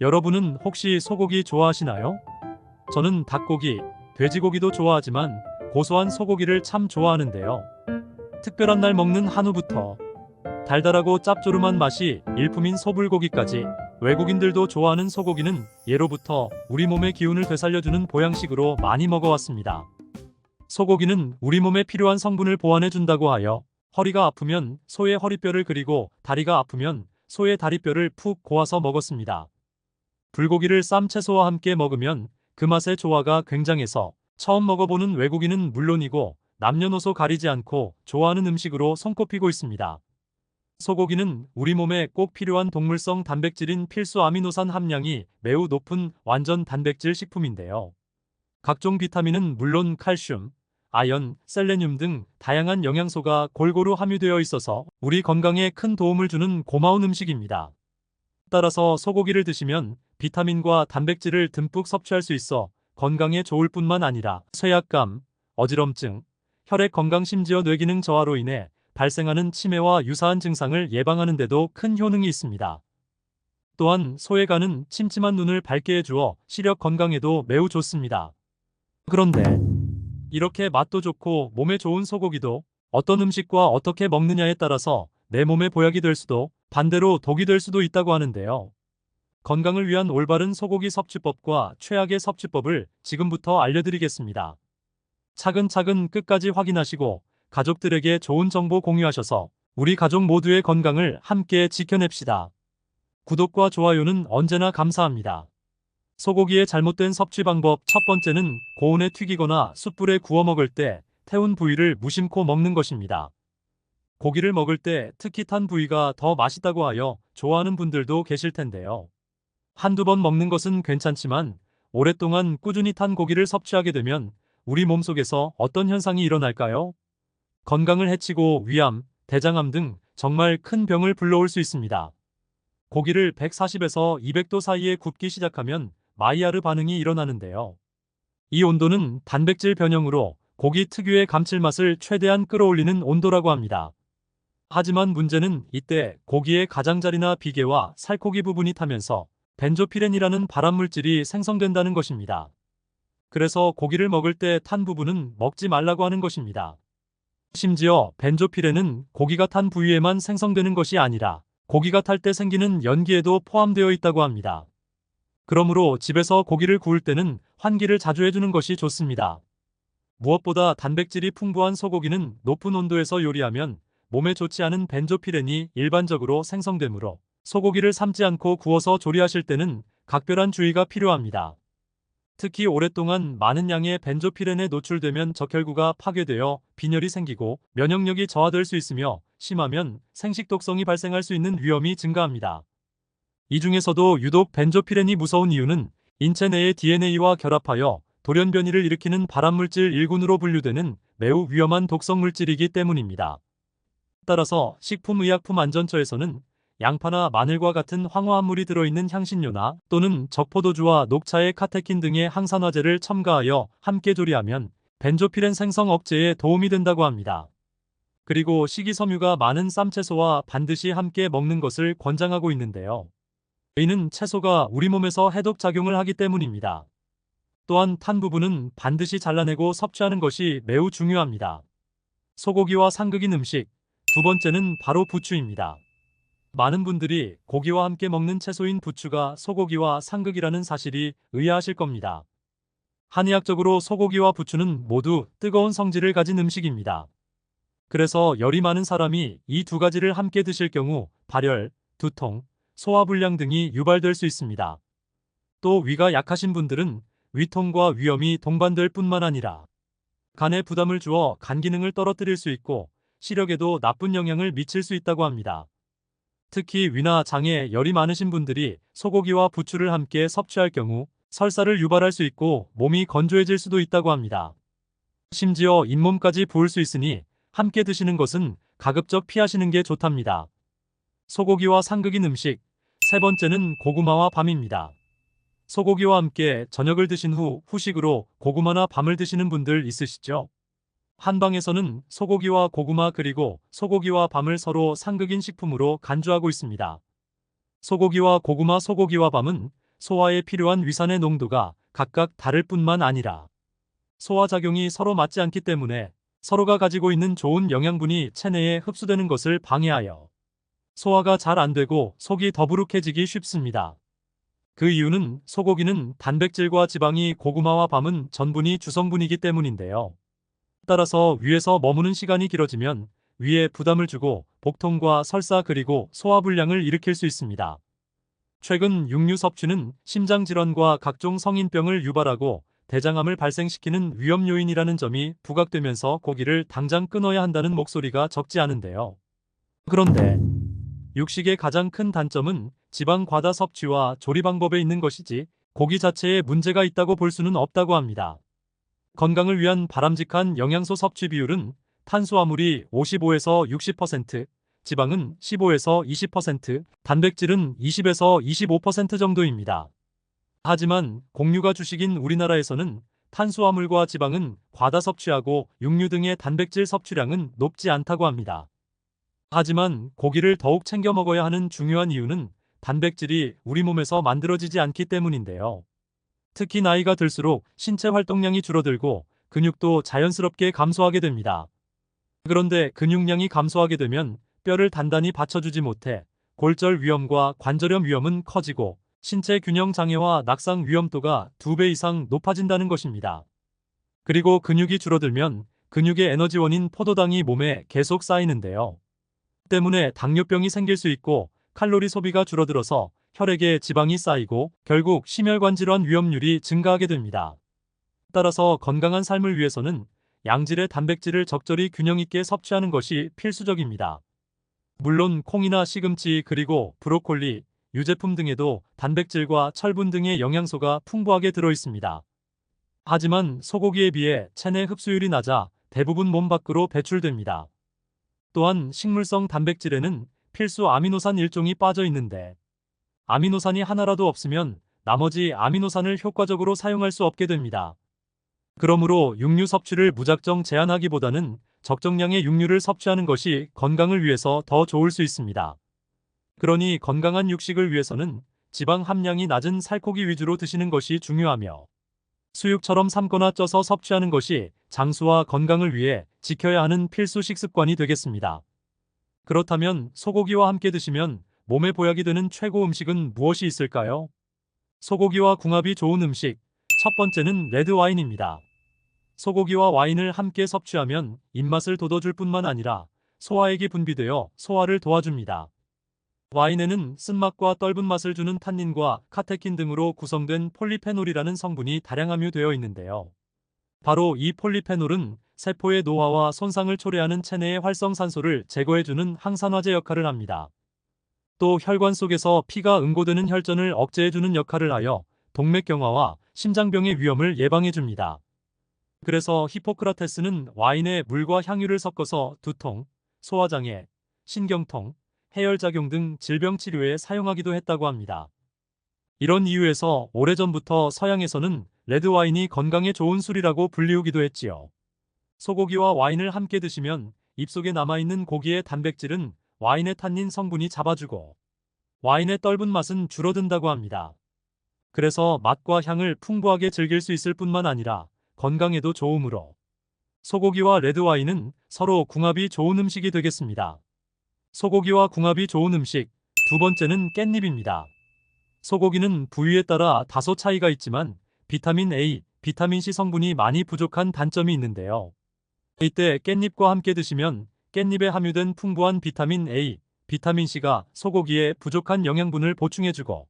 여러분은 혹시 소고기 좋아하시나요? 저는 닭고기, 돼지고기도 좋아하지만 고소한 소고기를 참 좋아하는데요. 특별한 날 먹는 한우부터 달달하고 짭조름한 맛이 일품인 소불고기까지 외국인들도 좋아하는 소고기는 예로부터 우리 몸의 기운을 되살려주는 보양식으로 많이 먹어왔습니다. 소고기는 우리 몸에 필요한 성분을 보완해준다고 하여 허리가 아프면 소의 허리뼈를 그리고 다리가 아프면 소의 다리뼈를 푹 고아서 먹었습니다. 불고기를 쌈채소와 함께 먹으면 그 맛의 조화가 굉장해서 처음 먹어보는 외국인은 물론이고 남녀노소 가리지 않고 좋아하는 음식으로 손꼽히고 있습니다. 소고기는 우리 몸에 꼭 필요한 동물성 단백질인 필수 아미노산 함량이 매우 높은 완전 단백질 식품인데요. 각종 비타민은 물론 칼슘, 아연, 셀레늄 등 다양한 영양소가 골고루 함유되어 있어서 우리 건강에 큰 도움을 주는 고마운 음식입니다. 따라서 소고기를 드시면 비타민과 단백질을 듬뿍 섭취할 수 있어 건강에 좋을 뿐만 아니라 쇠약감, 어지럼증, 혈액 건강 심지어 뇌기능 저하로 인해 발생하는 치매와 유사한 증상을 예방하는 데도 큰 효능이 있습니다. 또한 소의 간은 침침한 눈을 밝게 해주어 시력 건강에도 매우 좋습니다. 그런데 이렇게 맛도 좋고 몸에 좋은 소고기도 어떤 음식과 어떻게 먹느냐에 따라서 내 몸에 보약이 될 수도 반대로 독이 될 수도 있다고 하는데요. 건강을 위한 올바른 소고기 섭취법과 최악의 섭취법을 지금부터 알려드리겠습니다. 차근차근 끝까지 확인하시고 가족들에게 좋은 정보 공유하셔서 우리 가족 모두의 건강을 함께 지켜냅시다. 구독과 좋아요는 언제나 감사합니다. 소고기의 잘못된 섭취 방법 첫 번째는 고온에 튀기거나 숯불에 구워 먹을 때 태운 부위를 무심코 먹는 것입니다. 고기를 먹을 때 특히 탄 부위가 더 맛있다고 하여 좋아하는 분들도 계실 텐데요. 한두 번 먹는 것은 괜찮지만 오랫동안 꾸준히 탄 고기를 섭취하게 되면 우리 몸속에서 어떤 현상이 일어날까요? 건강을 해치고 위암, 대장암 등 정말 큰 병을 불러올 수 있습니다. 고기를 140에서 200도 사이에 굽기 시작하면 마이야르 반응이 일어나는데요. 이 온도는 단백질 변형으로 고기 특유의 감칠맛을 최대한 끌어올리는 온도라고 합니다. 하지만 문제는 이때 고기의 가장자리나 비계와 살코기 부분이 타면서 벤조피렌이라는 발암물질이 생성된다는 것입니다. 그래서 고기를 먹을 때 탄 부분은 먹지 말라고 하는 것입니다. 심지어 벤조피렌은 고기가 탄 부위에만 생성되는 것이 아니라 고기가 탈 때 생기는 연기에도 포함되어 있다고 합니다. 그러므로 집에서 고기를 구울 때는 환기를 자주 해주는 것이 좋습니다. 무엇보다 단백질이 풍부한 소고기는 높은 온도에서 요리하면 몸에 좋지 않은 벤조피렌이 일반적으로 생성되므로 소고기를 삶지 않고 구워서 조리하실 때는 각별한 주의가 필요합니다. 특히 오랫동안 많은 양의 벤조피렌에 노출되면 적혈구가 파괴되어 빈혈이 생기고 면역력이 저하될 수 있으며 심하면 생식독성이 발생할 수 있는 위험이 증가합니다. 이 중에서도 유독 벤조피렌이 무서운 이유는 인체 내의 DNA와 결합하여 돌연변이를 일으키는 발암물질 1군으로 분류되는 매우 위험한 독성물질이기 때문입니다. 따라서 식품의약품안전처에서는 양파나 마늘과 같은 황화합물이 들어있는 향신료나 또는 적포도주와 녹차의 카테킨 등의 항산화제를 첨가하여 함께 조리하면 벤조피렌 생성 억제에 도움이 된다고 합니다. 그리고 식이섬유가 많은 쌈채소와 반드시 함께 먹는 것을 권장하고 있는데요. 이는 채소가 우리 몸에서 해독작용을 하기 때문입니다. 또한 탄 부분은 반드시 잘라내고 섭취하는 것이 매우 중요합니다. 소고기와 상극인 음식, 두 번째는 바로 부추입니다. 많은 분들이 고기와 함께 먹는 채소인 부추가 소고기와 상극이라는 사실이 의아하실 겁니다. 한의학적으로 소고기와 부추는 모두 뜨거운 성질을 가진 음식입니다. 그래서 열이 많은 사람이 이 두 가지를 함께 드실 경우 발열, 두통, 소화불량 등이 유발될 수 있습니다. 또 위가 약하신 분들은 위통과 위염이 동반될 뿐만 아니라 간에 부담을 주어 간 기능을 떨어뜨릴 수 있고 시력에도 나쁜 영향을 미칠 수 있다고 합니다. 특히 위나 장에 열이 많으신 분들이 소고기와 부추를 함께 섭취할 경우 설사를 유발할 수 있고 몸이 건조해질 수도 있다고 합니다. 심지어 잇몸까지 부을 수 있으니 함께 드시는 것은 가급적 피하시는 게 좋답니다. 소고기와 상극인 음식, 세 번째는 고구마와 밤입니다. 소고기와 함께 저녁을 드신 후 후식으로 고구마나 밤을 드시는 분들 있으시죠? 한방에서는 소고기와 고구마 그리고 소고기와 밤을 서로 상극인 식품으로 간주하고 있습니다. 소고기와 고구마, 소고기와 밤은 소화에 필요한 위산의 농도가 각각 다를 뿐만 아니라 소화작용이 서로 맞지 않기 때문에 서로가 가지고 있는 좋은 영양분이 체내에 흡수되는 것을 방해하여 소화가 잘 안 되고 속이 더부룩해지기 쉽습니다. 그 이유는 소고기는 단백질과 지방이 고구마와 밤은 전분이 주성분이기 때문인데요. 따라서 위에서 머무는 시간이 길어지면 위에 부담을 주고 복통과 설사 그리고 소화불량을 일으킬 수 있습니다. 최근 육류 섭취는 심장질환과 각종 성인병을 유발하고 대장암을 발생시키는 위험 요인이라는 점이 부각되면서 고기를 당장 끊어야 한다는 목소리가 적지 않은데요. 그런데 육식의 가장 큰 단점은 지방 과다 섭취와 조리 방법에 있는 것이지 고기 자체에 문제가 있다고 볼 수는 없다고 합니다. 건강을 위한 바람직한 영양소 섭취 비율은 탄수화물이 55에서 60%, 지방은 15에서 20%, 단백질은 20에서 25% 정도입니다. 하지만 공유가 주식인 우리나라에서는 탄수화물과 지방은 과다 섭취하고 육류 등의 단백질 섭취량은 높지 않다고 합니다. 하지만 고기를 더욱 챙겨 먹어야 하는 중요한 이유는 단백질이 우리 몸에서 만들어지지 않기 때문인데요. 특히 나이가 들수록 신체 활동량이 줄어들고 근육도 자연스럽게 감소하게 됩니다. 그런데 근육량이 감소하게 되면 뼈를 단단히 받쳐주지 못해 골절 위험과 관절염 위험은 커지고 신체 균형 장애와 낙상 위험도가 2배 이상 높아진다는 것입니다. 그리고 근육이 줄어들면 근육의 에너지원인 포도당이 몸에 계속 쌓이는데요. 때문에 당뇨병이 생길 수 있고 칼로리 소비가 줄어들어서 혈액에 지방이 쌓이고 결국 심혈관 질환 위험률이 증가하게 됩니다. 따라서 건강한 삶을 위해서는 양질의 단백질을 적절히 균형 있게 섭취하는 것이 필수적입니다. 물론 콩이나 시금치 그리고 브로콜리, 유제품 등에도 단백질과 철분 등의 영양소가 풍부하게 들어 있습니다. 하지만 소고기에 비해 체내 흡수율이 낮아 대부분 몸 밖으로 배출됩니다. 또한 식물성 단백질에는 필수 아미노산 일종이 빠져 있는데 아미노산이 하나라도 없으면 나머지 아미노산을 효과적으로 사용할 수 없게 됩니다. 그러므로 육류 섭취를 무작정 제한하기보다는 적정량의 육류를 섭취하는 것이 건강을 위해서 더 좋을 수 있습니다. 그러니 건강한 육식을 위해서는 지방 함량이 낮은 살코기 위주로 드시는 것이 중요하며 수육처럼 삶거나 쪄서 섭취하는 것이 장수와 건강을 위해 지켜야 하는 필수 식습관이 되겠습니다. 그렇다면 소고기와 함께 드시면 몸에 보약이 되는 최고 음식은 무엇이 있을까요? 소고기와 궁합이 좋은 음식. 첫 번째는 레드 와인입니다. 소고기와 와인을 함께 섭취하면 입맛을 돋워줄 뿐만 아니라 소화액이 분비되어 소화를 도와줍니다. 와인에는 쓴맛과 떫은 맛을 주는 탄닌과 카테킨 등으로 구성된 폴리페놀이라는 성분이 다량 함유되어 있는데요. 바로 이 폴리페놀은 세포의 노화와 손상을 초래하는 체내의 활성산소를 제거해주는 항산화제 역할을 합니다. 또 혈관 속에서 피가 응고되는 혈전을 억제해주는 역할을 하여 동맥경화와 심장병의 위험을 예방해줍니다. 그래서 히포크라테스는 와인에 물과 향유를 섞어서 두통, 소화장애, 신경통, 해열작용 등 질병 치료에 사용하기도 했다고 합니다. 이런 이유에서 오래전부터 서양에서는 레드와인이 건강에 좋은 술이라고 불리우기도 했지요. 소고기와 와인을 함께 드시면 입속에 남아있는 고기의 단백질은 와인의 탄닌 성분이 잡아주고 와인의 떫은 맛은 줄어든다고 합니다. 그래서 맛과 향을 풍부하게 즐길 수 있을 뿐만 아니라 건강에도 좋으므로 소고기와 레드와인은 서로 궁합이 좋은 음식이 되겠습니다. 소고기와 궁합이 좋은 음식. 두 번째는 깻잎입니다. 소고기는 부위에 따라 다소 차이가 있지만 비타민 A, 비타민 C 성분이 많이 부족한 단점이 있는데요. 이때 깻잎과 함께 드시면 깻잎에 함유된 풍부한 비타민 A, 비타민 C가 소고기에 부족한 영양분을 보충해주고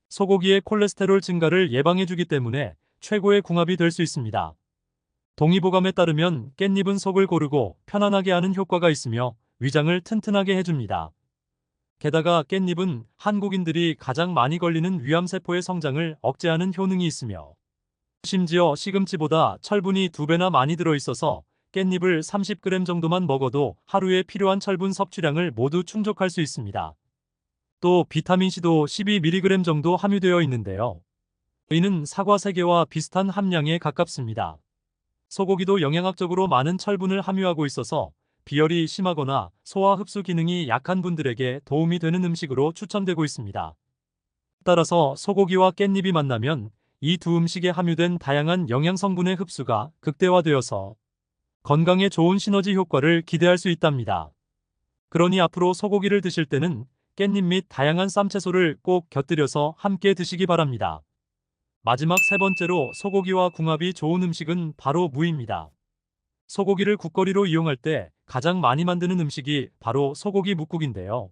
소고기의 콜레스테롤 증가를 예방해주기 때문에 최고의 궁합이 될 수 있습니다. 동의보감에 따르면 깻잎은 속을 고르고 편안하게 하는 효과가 있으며 위장을 튼튼하게 해줍니다. 게다가 깻잎은 한국인들이 가장 많이 걸리는 위암세포의 성장을 억제하는 효능이 있으며 심지어 시금치보다 철분이 2배나 많이 들어있어서 깻잎을 30g 정도만 먹어도 하루에 필요한 철분 섭취량을 모두 충족할 수 있습니다. 또 비타민C도 12mg 정도 함유되어 있는데요. 이는 사과 3개와 비슷한 함량에 가깝습니다. 소고기도 영양학적으로 많은 철분을 함유하고 있어서 비열이 심하거나 소화 흡수 기능이 약한 분들에게 도움이 되는 음식으로 추천되고 있습니다. 따라서 소고기와 깻잎이 만나면 이 두 음식에 함유된 다양한 영양 성분의 흡수가 극대화되어서 건강에 좋은 시너지 효과를 기대할 수 있답니다. 그러니 앞으로 소고기를 드실 때는 깻잎 및 다양한 쌈채소를 꼭 곁들여서 함께 드시기 바랍니다. 마지막 세 번째로 소고기와 궁합이 좋은 음식은 바로 무입니다. 소고기를 국거리로 이용할 때 가장 많이 만드는 음식이 바로 소고기 뭇국인데요.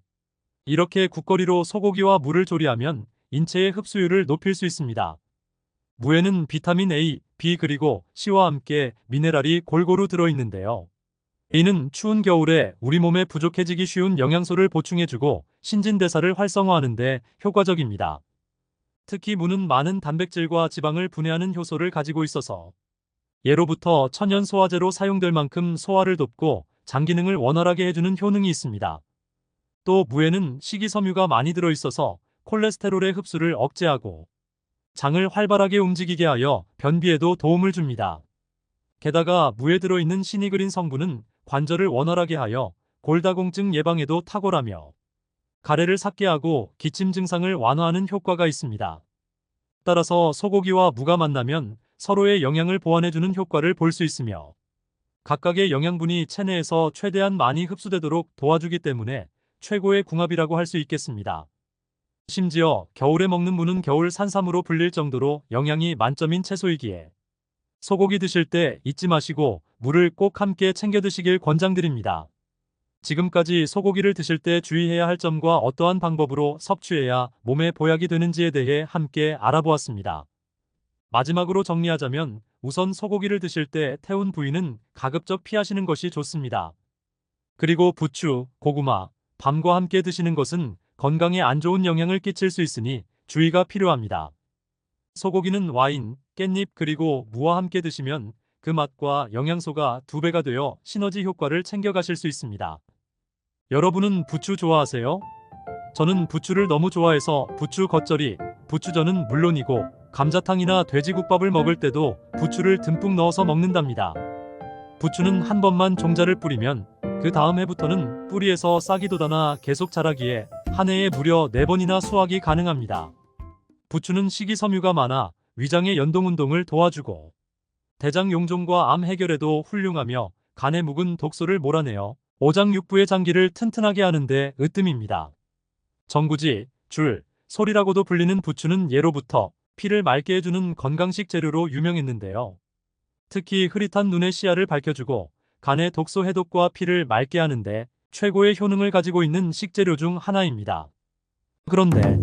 이렇게 국거리로 소고기와 무를 조리하면 인체의 흡수율을 높일 수 있습니다. 무에는 비타민 A, B 그리고 C와 함께 미네랄이 골고루 들어있는데요. A는 추운 겨울에 우리 몸에 부족해지기 쉬운 영양소를 보충해주고 신진대사를 활성화하는 데 효과적입니다. 특히 무는 많은 단백질과 지방을 분해하는 효소를 가지고 있어서 예로부터 천연 소화제로 사용될 만큼 소화를 돕고 장 기능을 원활하게 해주는 효능이 있습니다. 또 무에는 식이섬유가 많이 들어있어서 콜레스테롤의 흡수를 억제하고 장을 활발하게 움직이게 하여 변비에도 도움을 줍니다. 게다가 무에 들어있는 시니그린 성분은 관절을 원활하게 하여 골다공증 예방에도 탁월하며 가래를 삭게 하고 기침 증상을 완화하는 효과가 있습니다. 따라서 소고기와 무가 만나면 서로의 영양을 보완해주는 효과를 볼 수 있으며 각각의 영양분이 체내에서 최대한 많이 흡수되도록 도와주기 때문에 최고의 궁합이라고 할 수 있겠습니다. 심지어 겨울에 먹는 무는 겨울 산삼으로 불릴 정도로 영양이 만점인 채소이기에 소고기 드실 때 잊지 마시고 무를 꼭 함께 챙겨 드시길 권장드립니다. 지금까지 소고기를 드실 때 주의해야 할 점과 어떠한 방법으로 섭취해야 몸에 보약이 되는지에 대해 함께 알아보았습니다. 마지막으로 정리하자면 우선 소고기를 드실 때 태운 부위는 가급적 피하시는 것이 좋습니다. 그리고 부추, 고구마, 밤과 함께 드시는 것은 건강에 안 좋은 영향을 끼칠 수 있으니 주의가 필요합니다. 소고기는 와인, 깻잎 그리고 무와 함께 드시면 그 맛과 영양소가 2배가 되어 시너지 효과를 챙겨가실 수 있습니다. 여러분은 부추 좋아하세요? 저는 부추를 너무 좋아해서 부추 겉절이, 부추전은 물론이고 감자탕이나 돼지국밥을 먹을 때도 부추를 듬뿍 넣어서 먹는답니다. 부추는 한 번만 종자를 뿌리면 그 다음 해부터는 뿌리에서 싹이 돋아나 계속 자라기에 한 해에 무려 4번이나 수확이 가능합니다. 부추는 식이섬유가 많아 위장의 연동운동을 도와주고 대장 용종과 암 해결에도 훌륭하며 간에 묵은 독소를 몰아내어 오장육부의 장기를 튼튼하게 하는데 으뜸입니다. 전구지, 줄, 솔이라고도 불리는 부추는 예로부터 피를 맑게 해주는 건강식 재료로 유명했는데요. 특히 흐릿한 눈의 시야를 밝혀주고 간의 독소 해독과 피를 맑게 하는데 최고의 효능을 가지고 있는 식재료 중 하나입니다. 그런데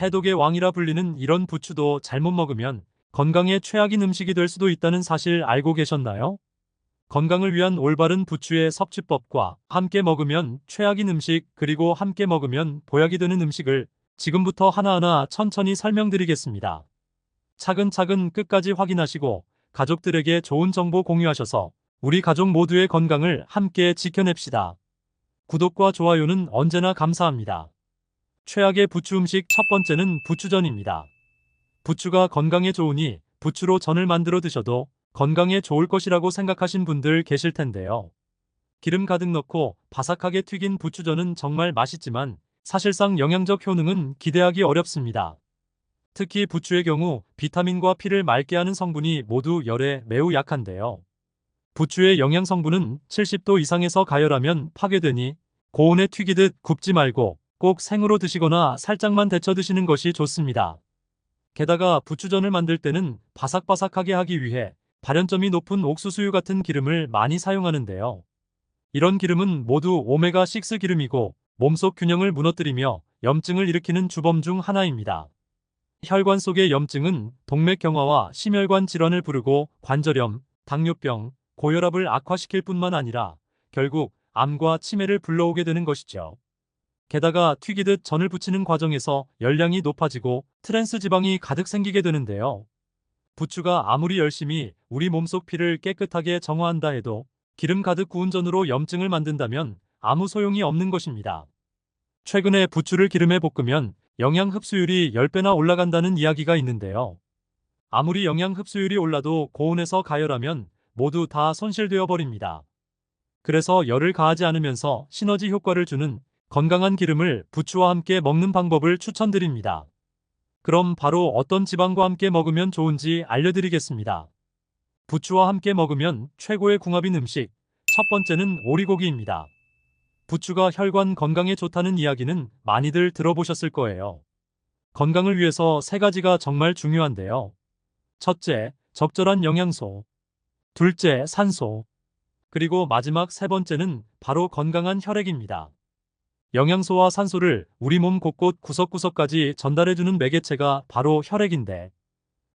해독의 왕이라 불리는 이런 부추도 잘못 먹으면 건강에 최악인 음식이 될 수도 있다는 사실 알고 계셨나요? 건강을 위한 올바른 부추의 섭취법과 함께 먹으면 최악인 음식 그리고 함께 먹으면 보약이 되는 음식을 지금부터 하나하나 천천히 설명드리겠습니다. 차근차근 끝까지 확인하시고 가족들에게 좋은 정보 공유하셔서 우리 가족 모두의 건강을 함께 지켜냅시다. 구독과 좋아요는 언제나 감사합니다. 최악의 부추 음식 첫 번째는 부추전입니다. 부추가 건강에 좋으니 부추로 전을 만들어 드셔도 건강에 좋을 것이라고 생각하신 분들 계실 텐데요. 기름 가득 넣고 바삭하게 튀긴 부추전은 정말 맛있지만 사실상 영양적 효능은 기대하기 어렵습니다. 특히 부추의 경우 비타민과 피를 맑게 하는 성분이 모두 열에 매우 약한데요. 부추의 영양 성분은 70도 이상에서 가열하면 파괴되니 고온에 튀기듯 굽지 말고 꼭 생으로 드시거나 살짝만 데쳐 드시는 것이 좋습니다. 게다가 부추전을 만들 때는 바삭바삭하게 하기 위해 발연점이 높은 옥수수유 같은 기름을 많이 사용하는데요. 이런 기름은 모두 오메가6 기름이고 몸속 균형을 무너뜨리며 염증을 일으키는 주범 중 하나입니다. 혈관 속의 염증은 동맥경화와 심혈관 질환을 부르고 관절염, 당뇨병, 고혈압을 악화시킬 뿐만 아니라 결국 암과 치매를 불러오게 되는 것이죠. 게다가 튀기듯 전을 부치는 과정에서 열량이 높아지고 트랜스 지방이 가득 생기게 되는데요. 부추가 아무리 열심히 우리 몸속 피를 깨끗하게 정화한다 해도 기름 가득 구운 전으로 염증을 만든다면 아무 소용이 없는 것입니다. 최근에 부추를 기름에 볶으면 영양 흡수율이 10배나 올라간다는 이야기가 있는데요. 아무리 영양 흡수율이 올라도 고온에서 가열하면 모두 다 손실되어 버립니다. 그래서 열을 가하지 않으면서 시너지 효과를 주는 건강한 기름을 부추와 함께 먹는 방법을 추천드립니다. 그럼 바로 어떤 지방과 함께 먹으면 좋은지 알려드리겠습니다. 부추와 함께 먹으면 최고의 궁합인 음식. 첫 번째는 오리고기입니다. 부추가 혈관 건강에 좋다는 이야기는 많이들 들어보셨을 거예요. 건강을 위해서 세 가지가 정말 중요한데요. 첫째, 적절한 영양소. 둘째, 산소. 그리고 마지막 세 번째는 바로 건강한 혈액입니다. 영양소와 산소를 우리 몸 곳곳 구석구석까지 전달해주는 매개체가 바로 혈액인데,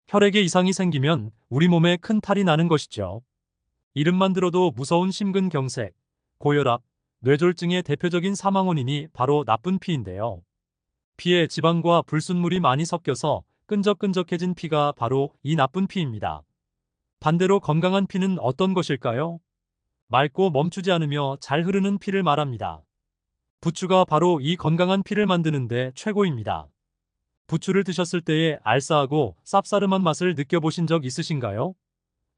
혈액에 이상이 생기면 우리 몸에 큰 탈이 나는 것이죠. 이름만 들어도 무서운 심근경색, 고혈압, 뇌졸중의 대표적인 사망 원인이 바로 나쁜 피인데요. 피에 지방과 불순물이 많이 섞여서 끈적끈적해진 피가 바로 이 나쁜 피입니다. 반대로 건강한 피는 어떤 것일까요? 맑고 멈추지 않으며 잘 흐르는 피를 말합니다. 부추가 바로 이 건강한 피를 만드는데 최고입니다. 부추를 드셨을 때의 알싸하고 쌉싸름한 맛을 느껴보신 적 있으신가요?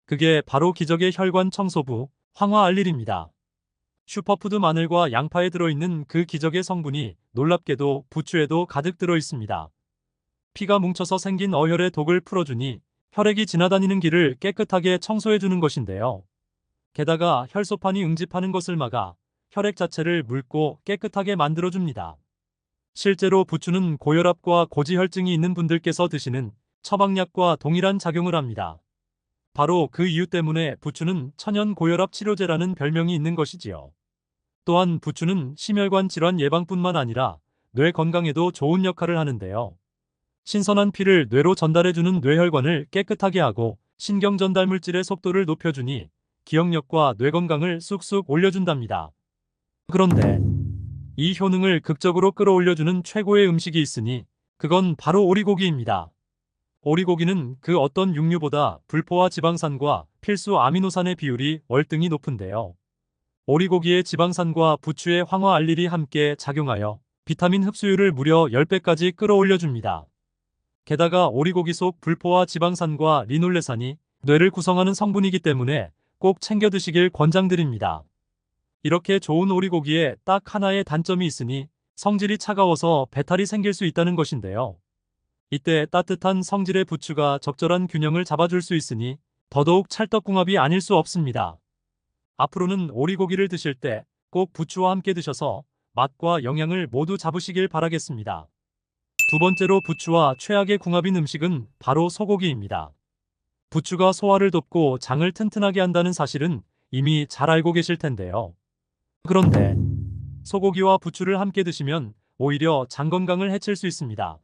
그게 바로 기적의 혈관 청소부, 황화알릴입니다. 슈퍼푸드 마늘과 양파에 들어있는 그 기적의 성분이 놀랍게도 부추에도 가득 들어있습니다. 피가 뭉쳐서 생긴 어혈의 독을 풀어주니 혈액이 지나다니는 길을 깨끗하게 청소해주는 것인데요. 게다가 혈소판이 응집하는 것을 막아 혈액 자체를 묽고 깨끗하게 만들어줍니다. 실제로 부추는 고혈압과 고지혈증이 있는 분들께서 드시는 처방약과 동일한 작용을 합니다. 바로 그 이유 때문에 부추는 천연 고혈압 치료제라는 별명이 있는 것이지요. 또한 부추는 심혈관 질환 예방뿐만 아니라 뇌 건강에도 좋은 역할을 하는데요. 신선한 피를 뇌로 전달해주는 뇌혈관을 깨끗하게 하고 신경 전달 물질의 속도를 높여주니 기억력과 뇌 건강을 쑥쑥 올려준답니다. 그런데 이 효능을 극적으로 끌어올려주는 최고의 음식이 있으니 그건 바로 오리고기입니다. 오리고기는 그 어떤 육류보다 불포화 지방산과 필수 아미노산의 비율이 월등히 높은데요. 오리고기의 지방산과 부추의 황화알릴이 함께 작용하여 비타민 흡수율을 무려 10배까지 끌어올려줍니다. 게다가 오리고기 속 불포화 지방산과 리놀레산이 뇌를 구성하는 성분이기 때문에 꼭 챙겨 드시길 권장드립니다. 이렇게 좋은 오리고기에 딱 하나의 단점이 있으니 성질이 차가워서 배탈이 생길 수 있다는 것인데요. 이때 따뜻한 성질의 부추가 적절한 균형을 잡아줄 수 있으니 더더욱 찰떡궁합이 아닐 수 없습니다. 앞으로는 오리고기를 드실 때 꼭 부추와 함께 드셔서 맛과 영양을 모두 잡으시길 바라겠습니다. 두 번째로 부추와 최악의 궁합인 음식은 바로 소고기입니다. 부추가 소화를 돕고 장을 튼튼하게 한다는 사실은 이미 잘 알고 계실 텐데요. 그런데 소고기와 부추를 함께 드시면 오히려 장 건강을 해칠 수 있습니다.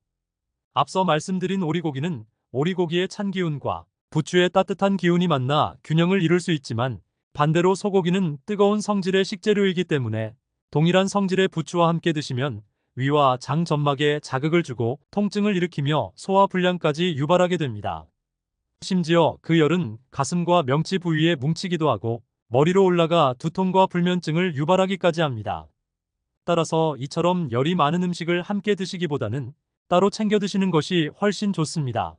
앞서 말씀드린 오리고기는 오리고기의 찬 기운과 부추의 따뜻한 기운이 만나 균형을 이룰 수 있지만 반대로 소고기는 뜨거운 성질의 식재료이기 때문에 동일한 성질의 부추와 함께 드시면 위와 장 점막에 자극을 주고 통증을 일으키며 소화 불량까지 유발하게 됩니다. 심지어 그 열은 가슴과 명치 부위에 뭉치기도 하고 머리로 올라가 두통과 불면증을 유발하기까지 합니다. 따라서 이처럼 열이 많은 음식을 함께 드시기보다는 따로 챙겨 드시는 것이 훨씬 좋습니다.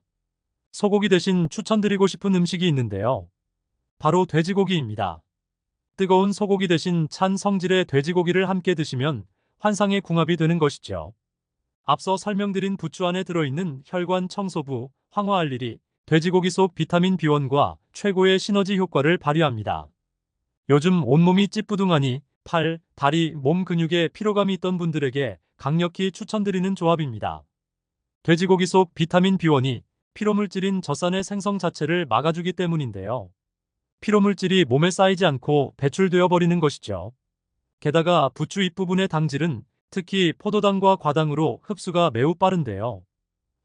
소고기 대신 추천드리고 싶은 음식이 있는데요. 바로 돼지고기입니다. 뜨거운 소고기 대신 찬 성질의 돼지고기를 함께 드시면 환상의 궁합이 되는 것이죠. 앞서 설명드린 부추 안에 들어있는 혈관 청소부 황화알릴이 돼지고기 속 비타민 B1과 최고의 시너지 효과를 발휘합니다. 요즘 온몸이 찌뿌둥하니 팔, 다리, 몸 근육에 피로감이 있던 분들에게 강력히 추천드리는 조합입니다. 돼지고기 속 비타민 B1이 피로물질인 젖산의 생성 자체를 막아주기 때문인데요. 피로물질이 몸에 쌓이지 않고 배출되어 버리는 것이죠. 게다가 부추 잎부분의 당질은 특히 포도당과 과당으로 흡수가 매우 빠른데요.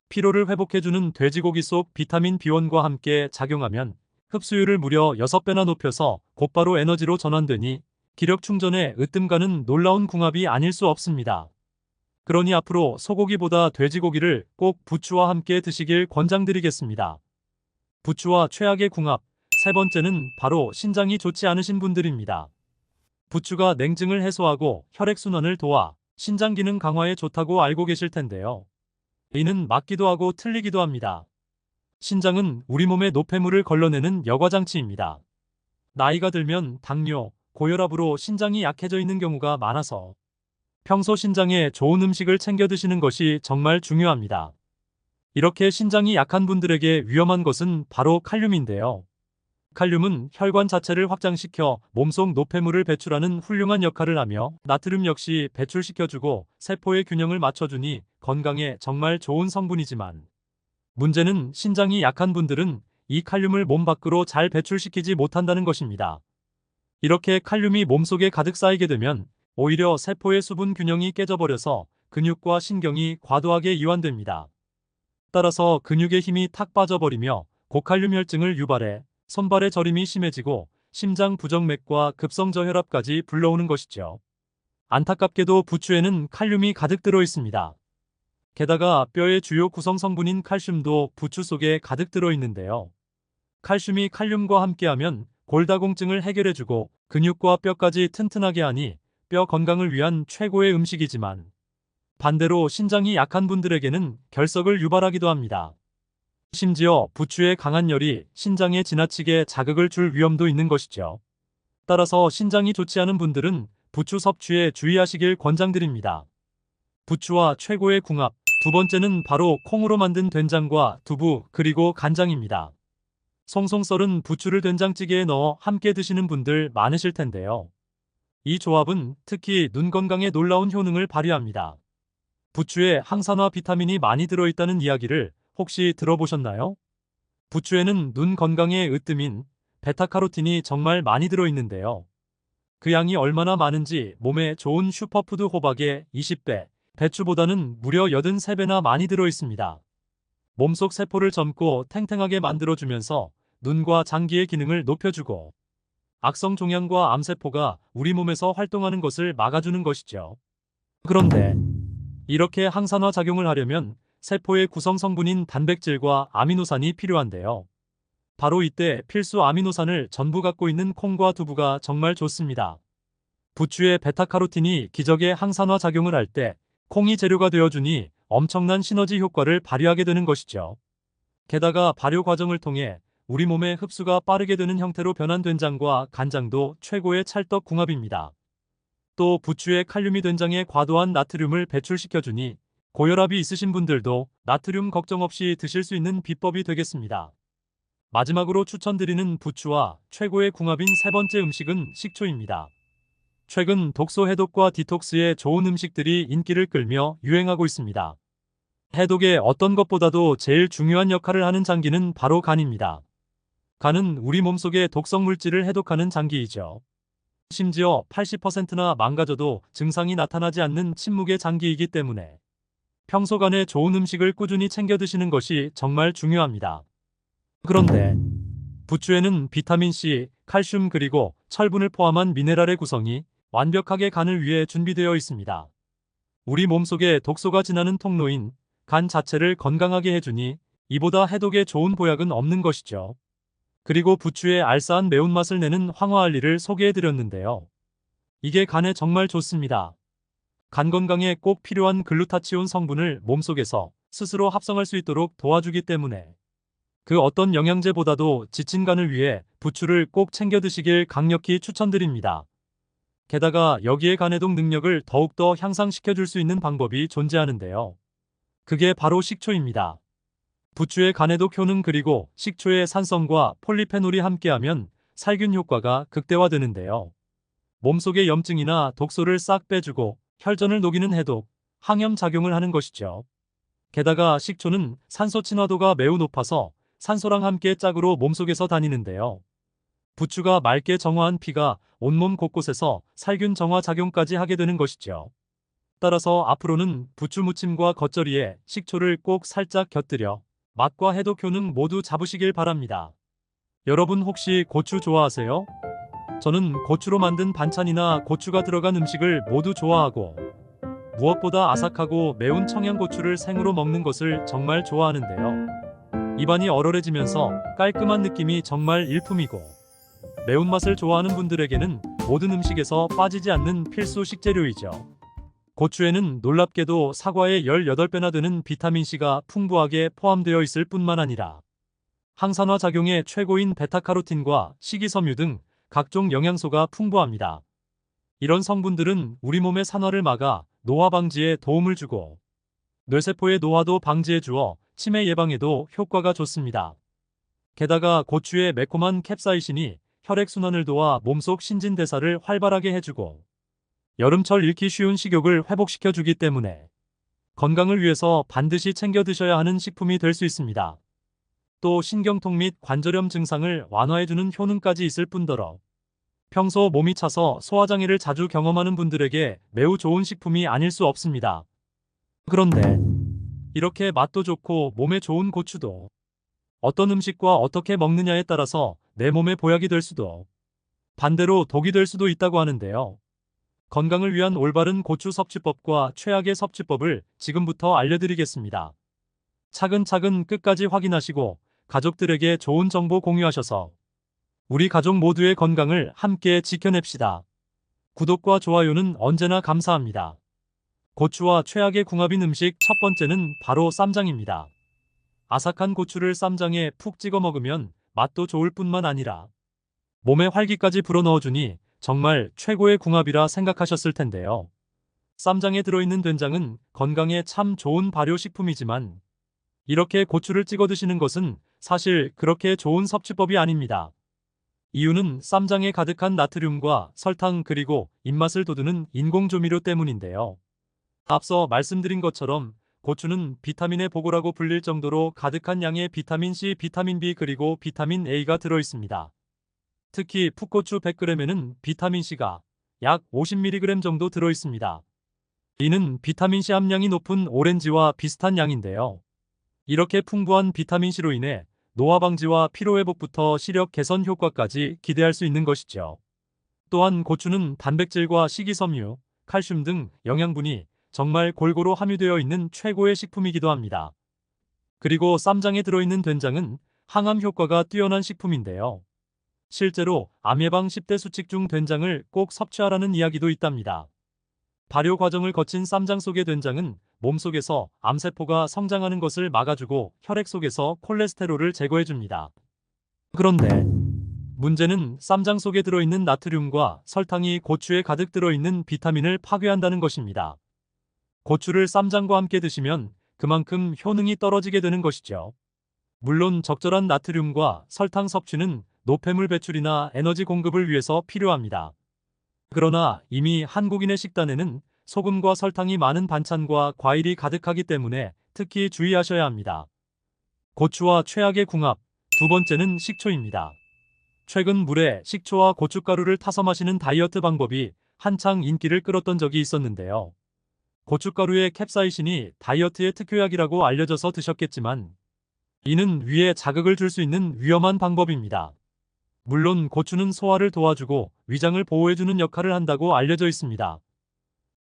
피로를 회복해주는 돼지고기 속 비타민 B1과 함께 작용하면 흡수율을 무려 6배나 높여서 곧바로 에너지로 전환되니 기력 충전에 으뜸가는 놀라운 궁합이 아닐 수 없습니다. 그러니 앞으로 소고기보다 돼지고기를 꼭 부추와 함께 드시길 권장드리겠습니다. 부추와 최악의 궁합. 세 번째는 바로 신장이 좋지 않으신 분들입니다. 부추가 냉증을 해소하고 혈액순환을 도와 신장 기능 강화에 좋다고 알고 계실 텐데요. 이는 맞기도 하고 틀리기도 합니다. 신장은 우리 몸의 노폐물을 걸러내는 여과장치입니다. 나이가 들면 당뇨, 고혈압으로 신장이 약해져 있는 경우가 많아서 평소 신장에 좋은 음식을 챙겨 드시는 것이 정말 중요합니다. 이렇게 신장이 약한 분들에게 위험한 것은 바로 칼륨인데요. 칼륨은 혈관 자체를 확장시켜 몸속 노폐물을 배출하는 훌륭한 역할을 하며 나트륨 역시 배출시켜주고 세포의 균형을 맞춰주니 건강에 정말 좋은 성분이지만 문제는 신장이 약한 분들은 이 칼륨을 몸 밖으로 잘 배출시키지 못한다는 것입니다. 이렇게 칼륨이 몸속에 가득 쌓이게 되면 오히려 세포의 수분 균형이 깨져버려서 근육과 신경이 과도하게 이완됩니다. 따라서 근육의 힘이 탁 빠져버리며 고칼륨 혈증을 유발해 손발의 저림이 심해지고 심장 부정맥과 급성 저혈압까지 불러오는 것이죠. 안타깝게도 부추에는 칼륨이 가득 들어 있습니다. 게다가 뼈의 주요 구성 성분인 칼슘도 부추 속에 가득 들어 있는데요. 칼슘이 칼륨과 함께하면 골다공증을 해결해주고 근육과 뼈까지 튼튼하게 하니 뼈 건강을 위한 최고의 음식이지만 반대로 신장이 약한 분들에게는 결석을 유발하기도 합니다. 심지어 부추의 강한 열이 신장에 지나치게 자극을 줄 위험도 있는 것이죠. 따라서 신장이 좋지 않은 분들은 부추 섭취에 주의하시길 권장드립니다. 부추와 최고의 궁합, 두 번째는 바로 콩으로 만든 된장과 두부 그리고 간장입니다. 송송 썰은 부추를 된장찌개에 넣어 함께 드시는 분들 많으실 텐데요. 이 조합은 특히 눈 건강에 놀라운 효능을 발휘합니다. 부추에 항산화 비타민이 많이 들어있다는 이야기를 혹시 들어보셨나요? 부추에는 눈 건강에 으뜸인 베타카로틴이 정말 많이 들어있는데요. 그 양이 얼마나 많은지 몸에 좋은 슈퍼푸드 호박의 20배, 배추보다는 무려 83배나 많이 들어있습니다. 몸속 세포를 젊고 탱탱하게 만들어주면서 눈과 장기의 기능을 높여주고 악성 종양과 암세포가 우리 몸에서 활동하는 것을 막아주는 것이죠. 그런데 이렇게 항산화 작용을 하려면 세포의 구성 성분인 단백질과 아미노산이 필요한데요. 바로 이때 필수 아미노산을 전부 갖고 있는 콩과 두부가 정말 좋습니다. 부추의 베타카로틴이 기적의 항산화 작용을 할 때 콩이 재료가 되어주니 엄청난 시너지 효과를 발휘하게 되는 것이죠. 게다가 발효 과정을 통해 우리 몸의 흡수가 빠르게 되는 형태로 변한 된장과 간장도 최고의 찰떡 궁합입니다. 또 부추의 칼륨이 된장에 과도한 나트륨을 배출시켜주니 고혈압이 있으신 분들도 나트륨 걱정 없이 드실 수 있는 비법이 되겠습니다. 마지막으로 추천드리는 부추와 최고의 궁합인 세 번째 음식은 식초입니다. 최근 독소 해독과 디톡스에 좋은 음식들이 인기를 끌며 유행하고 있습니다. 해독에 어떤 것보다도 제일 중요한 역할을 하는 장기는 바로 간입니다. 간은 우리 몸속의 독성 물질을 해독하는 장기이죠. 심지어 80%나 망가져도 증상이 나타나지 않는 침묵의 장기이기 때문에 평소 간에 좋은 음식을 꾸준히 챙겨 드시는 것이 정말 중요합니다. 그런데 부추에는 비타민C, 칼슘 그리고 철분을 포함한 미네랄의 구성이 완벽하게 간을 위해 준비되어 있습니다. 우리 몸속에 독소가 지나는 통로인 간 자체를 건강하게 해주니 이보다 해독에 좋은 보약은 없는 것이죠. 그리고 부추의 알싸한 매운맛을 내는 황화알리를 소개해드렸는데요. 이게 간에 정말 좋습니다. 간 건강에 꼭 필요한 글루타치온 성분을 몸속에서 스스로 합성할 수 있도록 도와주기 때문에 그 어떤 영양제보다도 지친 간을 위해 부추를 꼭 챙겨 드시길 강력히 추천드립니다. 게다가 여기에 간해독 능력을 더욱더 향상시켜줄 수 있는 방법이 존재하는데요. 그게 바로 식초입니다. 부추의 간해독 효능 그리고 식초의 산성과 폴리페놀이 함께하면 살균 효과가 극대화되는데요. 몸속의 염증이나 독소를 싹 빼주고 혈전을 녹이는 해독, 항염 작용을 하는 것이죠. 게다가 식초는 산소 친화도가 매우 높아서 산소랑 함께 짝으로 몸속에서 다니는데요. 부추가 맑게 정화한 피가 온몸 곳곳에서 살균 정화 작용까지 하게 되는 것이죠. 따라서 앞으로는 부추 무침과 겉절이에 식초를 꼭 살짝 곁들여 맛과 해독 효능 모두 잡으시길 바랍니다. 여러분 혹시 고추 좋아하세요? 저는 고추로 만든 반찬이나 고추가 들어간 음식을 모두 좋아하고 무엇보다 아삭하고 매운 청양고추를 생으로 먹는 것을 정말 좋아하는데요. 입안이 얼얼해지면서 깔끔한 느낌이 정말 일품이고 매운맛을 좋아하는 분들에게는 모든 음식에서 빠지지 않는 필수 식재료이죠. 고추에는 놀랍게도 사과의 18배나 되는 비타민C가 풍부하게 포함되어 있을 뿐만 아니라 항산화 작용의 최고인 베타카로틴과 식이섬유 등 각종 영양소가 풍부합니다. 이런 성분들은 우리 몸의 산화를 막아 노화 방지에 도움을 주고 뇌세포의 노화도 방지해 주어 치매 예방에도 효과가 좋습니다. 게다가 고추의 매콤한 캡사이신이 혈액순환을 도와 몸속 신진대사를 활발하게 해주고 여름철 잃기 쉬운 식욕을 회복시켜 주기 때문에 건강을 위해서 반드시 챙겨 드셔야 하는 식품이 될 수 있습니다. 또 신경통 및 관절염 증상을 완화해주는 효능까지 있을 뿐더러 평소 몸이 차서 소화장애를 자주 경험하는 분들에게 매우 좋은 식품이 아닐 수 없습니다. 그런데 이렇게 맛도 좋고 몸에 좋은 고추도 어떤 음식과 어떻게 먹느냐에 따라서 내 몸에 보약이 될 수도 반대로 독이 될 수도 있다고 하는데요. 건강을 위한 올바른 고추 섭취법과 최악의 섭취법을 지금부터 알려드리겠습니다. 차근차근 끝까지 확인하시고 가족들에게 좋은 정보 공유하셔서 우리 가족 모두의 건강을 함께 지켜냅시다. 구독과 좋아요는 언제나 감사합니다. 고추와 최악의 궁합인 음식 첫 번째는 바로 쌈장입니다. 아삭한 고추를 쌈장에 푹 찍어 먹으면 맛도 좋을 뿐만 아니라 몸에 활기까지 불어넣어주니 정말 최고의 궁합이라 생각하셨을 텐데요. 쌈장에 들어있는 된장은 건강에 참 좋은 발효식품이지만 이렇게 고추를 찍어 드시는 것은 사실 그렇게 좋은 섭취법이 아닙니다. 이유는 쌈장에 가득한 나트륨과 설탕 그리고 입맛을 돋우는 인공조미료 때문인데요. 앞서 말씀드린 것처럼 고추는 비타민의 보고라고 불릴 정도로 가득한 양의 비타민 C, 비타민 B 그리고 비타민 A가 들어있습니다. 특히 풋고추 100g에는 비타민 C가 약 50mg 정도 들어있습니다. 이는 비타민 C 함량이 높은 오렌지와 비슷한 양인데요. 이렇게 풍부한 비타민 C로 인해 노화 방지와 피로회복부터 시력 개선 효과까지 기대할 수 있는 것이죠. 또한 고추는 단백질과 식이섬유, 칼슘 등 영양분이 정말 골고루 함유되어 있는 최고의 식품이기도 합니다. 그리고 쌈장에 들어있는 된장은 항암 효과가 뛰어난 식품인데요. 실제로 암 예방 10대 수칙 중 된장을 꼭 섭취하라는 이야기도 있답니다. 발효 과정을 거친 쌈장 속의 된장은 몸속에서 암세포가 성장하는 것을 막아주고 혈액 속에서 콜레스테롤을 제거해줍니다. 그런데 문제는 쌈장 속에 들어있는 나트륨과 설탕이 고추에 가득 들어있는 비타민을 파괴한다는 것입니다. 고추를 쌈장과 함께 드시면 그만큼 효능이 떨어지게 되는 것이죠. 물론 적절한 나트륨과 설탕 섭취는 노폐물 배출이나 에너지 공급을 위해서 필요합니다. 그러나 이미 한국인의 식단에는 소금과 설탕이 많은 반찬과 과일이 가득하기 때문에 특히 주의하셔야 합니다. 고추와 최악의 궁합, 두 번째는 식초입니다. 최근 물에 식초와 고춧가루를 타서 마시는 다이어트 방법이 한창 인기를 끌었던 적이 있었는데요. 고춧가루의 캡사이신이 다이어트의 특효약이라고 알려져서 드셨겠지만 이는 위에 자극을 줄 수 있는 위험한 방법입니다. 물론 고추는 소화를 도와주고 위장을 보호해주는 역할을 한다고 알려져 있습니다.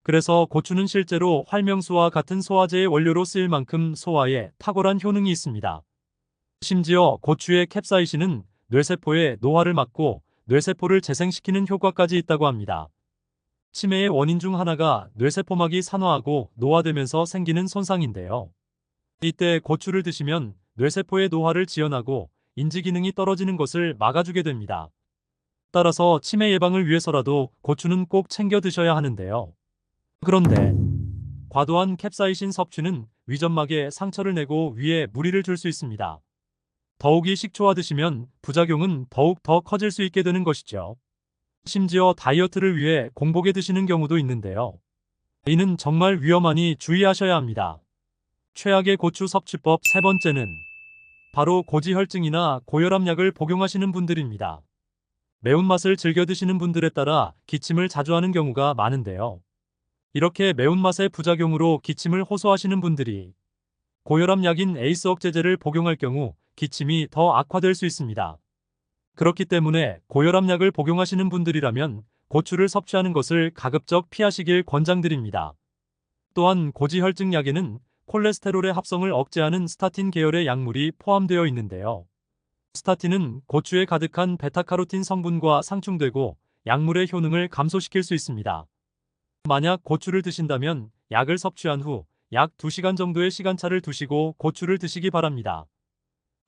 그래서 고추는 실제로 활명수와 같은 소화제의 원료로 쓰일 만큼 소화에 탁월한 효능이 있습니다. 심지어 고추의 캡사이신은 뇌세포의 노화를 막고 뇌세포를 재생시키는 효과까지 있다고 합니다. 치매의 원인 중 하나가 뇌세포막이 산화하고 노화되면서 생기는 손상인데요. 이때 고추를 드시면 뇌세포의 노화를 지연하고 인지 기능이 떨어지는 것을 막아주게 됩니다. 따라서 치매 예방을 위해서라도 고추는 꼭 챙겨 드셔야 하는데요. 그런데 과도한 캡사이신 섭취는 위점막에 상처를 내고 위에 무리를 줄 수 있습니다. 더욱이 식초와 드시면 부작용은 더욱 더 커질 수 있게 되는 것이죠. 심지어 다이어트를 위해 공복에 드시는 경우도 있는데요. 이는 정말 위험하니 주의하셔야 합니다. 최악의 고추 섭취법 세 번째는 바로 고지혈증이나 고혈압약을 복용하시는 분들입니다. 매운맛을 즐겨 드시는 분들에 따라 기침을 자주 하는 경우가 많은데요. 이렇게 매운맛의 부작용으로 기침을 호소하시는 분들이 고혈압약인 에이스 억제제를 복용할 경우 기침이 더 악화될 수 있습니다. 그렇기 때문에 고혈압약을 복용하시는 분들이라면 고추를 섭취하는 것을 가급적 피하시길 권장드립니다. 또한 고지혈증약에는 콜레스테롤의 합성을 억제하는 스타틴 계열의 약물이 포함되어 있는데요. 스타틴은 고추에 가득한 베타카로틴 성분과 상충되고 약물의 효능을 감소시킬 수 있습니다. 만약 고추를 드신다면 약을 섭취한 후 약 2시간 정도의 시간차를 두시고 고추를 드시기 바랍니다.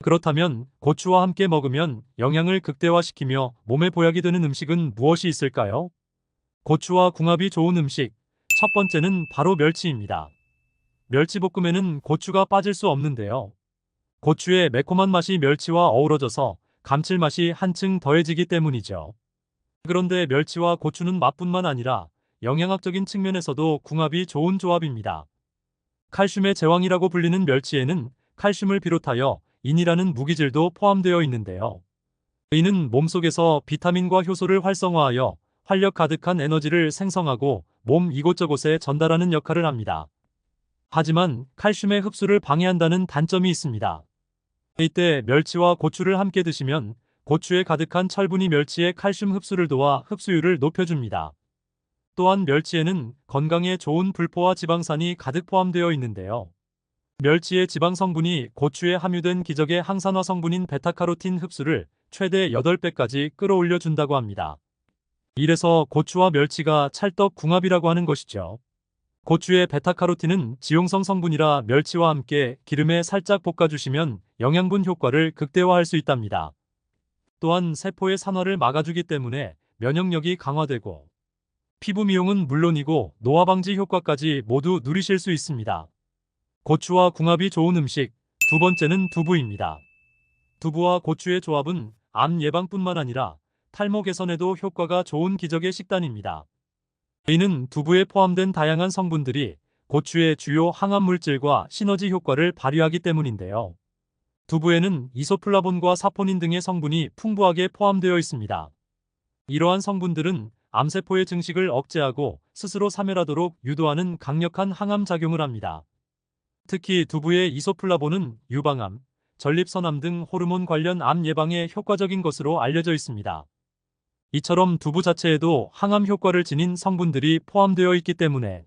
그렇다면 고추와 함께 먹으면 영양을 극대화시키며 몸에 보약이 되는 음식은 무엇이 있을까요? 고추와 궁합이 좋은 음식, 첫 번째는 바로 멸치입니다. 멸치볶음에는 고추가 빠질 수 없는데요. 고추의 매콤한 맛이 멸치와 어우러져서 감칠맛이 한층 더해지기 때문이죠. 그런데 멸치와 고추는 맛뿐만 아니라 영양학적인 측면에서도 궁합이 좋은 조합입니다. 칼슘의 제왕이라고 불리는 멸치에는 칼슘을 비롯하여 인이라는 무기질도 포함되어 있는데요. 이는 몸속에서 비타민과 효소를 활성화하여 활력 가득한 에너지를 생성하고 몸 이곳저곳에 전달하는 역할을 합니다. 하지만 칼슘의 흡수를 방해한다는 단점이 있습니다. 이때 멸치와 고추를 함께 드시면 고추에 가득한 철분이 멸치의 칼슘 흡수를 도와 흡수율을 높여줍니다. 또한 멸치에는 건강에 좋은 불포화 지방산이 가득 포함되어 있는데요. 멸치의 지방 성분이 고추에 함유된 기적의 항산화 성분인 베타카로틴 흡수를 최대 8배까지 끌어올려 준다고 합니다. 이래서 고추와 멸치가 찰떡궁합이라고 하는 것이죠. 고추의 베타카로틴은 지용성 성분이라 멸치와 함께 기름에 살짝 볶아주시면 영양분 효과를 극대화할 수 있답니다. 또한 세포의 산화를 막아주기 때문에 면역력이 강화되고 피부 미용은 물론이고 노화 방지 효과까지 모두 누리실 수 있습니다. 고추와 궁합이 좋은 음식, 두 번째는 두부입니다. 두부와 고추의 조합은 암 예방뿐만 아니라 탈모 개선에도 효과가 좋은 기적의 식단입니다. 이는 두부에 포함된 다양한 성분들이 고추의 주요 항암 물질과 시너지 효과를 발휘하기 때문인데요. 두부에는 이소플라본과 사포닌 등의 성분이 풍부하게 포함되어 있습니다. 이러한 성분들은 암세포의 증식을 억제하고 스스로 사멸하도록 유도하는 강력한 항암 작용을 합니다. 특히 두부의 이소플라본은 유방암, 전립선암 등 호르몬 관련 암 예방에 효과적인 것으로 알려져 있습니다. 이처럼 두부 자체에도 항암 효과를 지닌 성분들이 포함되어 있기 때문에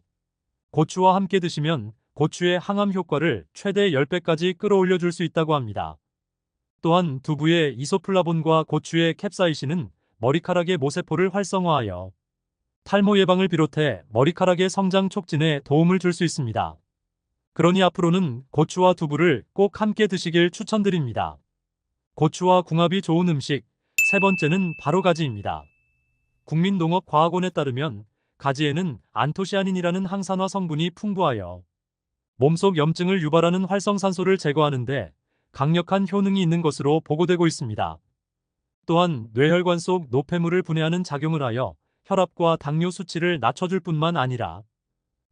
고추와 함께 드시면 고추의 항암 효과를 최대 10배까지 끌어올려 줄 수 있다고 합니다. 또한 두부의 이소플라본과 고추의 캡사이신은 머리카락의 모세포를 활성화하여 탈모 예방을 비롯해 머리카락의 성장 촉진에 도움을 줄 수 있습니다. 그러니 앞으로는 고추와 두부를 꼭 함께 드시길 추천드립니다. 고추와 궁합이 좋은 음식, 세 번째는 바로 가지입니다. 국민농업과학원에 따르면 가지에는 안토시아닌이라는 항산화 성분이 풍부하여 몸속 염증을 유발하는 활성산소를 제거하는데 강력한 효능이 있는 것으로 보고되고 있습니다. 또한 뇌혈관 속 노폐물을 분해하는 작용을 하여 혈압과 당뇨 수치를 낮춰줄 뿐만 아니라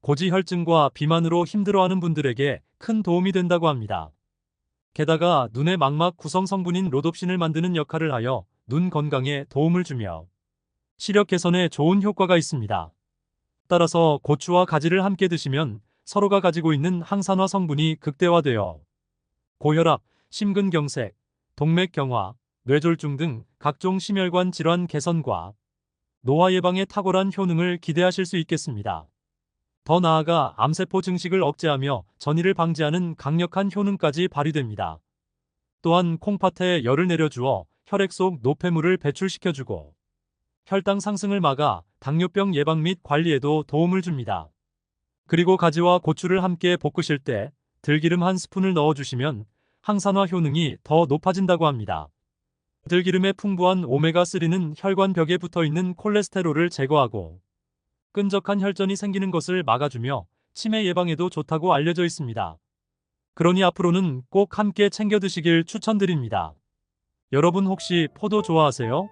고지혈증과 비만으로 힘들어하는 분들에게 큰 도움이 된다고 합니다. 게다가 눈의 망막 구성 성분인 로놉신을 만드는 역할을 하여 눈 건강에 도움을 주며 시력 개선에 좋은 효과가 있습니다. 따라서 고추와 가지를 함께 드시면 서로가 가지고 있는 항산화 성분이 극대화되어 고혈압, 심근경색, 동맥경화, 뇌졸중 등 각종 심혈관 질환 개선과 노화 예방에 탁월한 효능을 기대하실 수 있겠습니다. 더 나아가 암세포 증식을 억제하며 전이를 방지하는 강력한 효능까지 발휘됩니다. 또한 콩팥에 열을 내려주어 혈액 속 노폐물을 배출시켜주고 혈당 상승을 막아 당뇨병 예방 및 관리에도 도움을 줍니다. 그리고 가지와 고추를 함께 볶으실 때 들기름 한 스푼을 넣어주시면 항산화 효능이 더 높아진다고 합니다. 들기름의 풍부한 오메가3는 혈관 벽에 붙어있는 콜레스테롤을 제거하고 끈적한 혈전이 생기는 것을 막아주며 치매 예방에도 좋다고 알려져 있습니다. 그러니 앞으로는 꼭 함께 챙겨 드시길 추천드립니다. 여러분 혹시 포도 좋아하세요?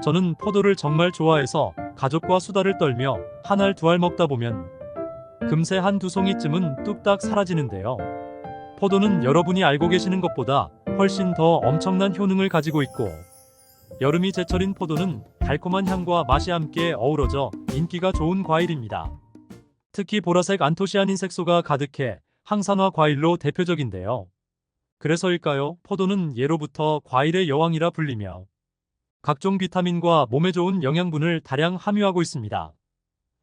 저는 포도를 정말 좋아해서 가족과 수다를 떨며 한 알 두 알 먹다 보면 금세 한두 송이쯤은 뚝딱 사라지는데요. 포도는 여러분이 알고 계시는 것보다 훨씬 더 엄청난 효능을 가지고 있고 여름이 제철인 포도는 달콤한 향과 맛이 함께 어우러져 인기가 좋은 과일입니다. 특히 보라색 안토시아닌 색소가 가득해 항산화 과일로 대표적인데요. 그래서일까요? 포도는 예로부터 과일의 여왕이라 불리며 각종 비타민과 몸에 좋은 영양분을 다량 함유하고 있습니다.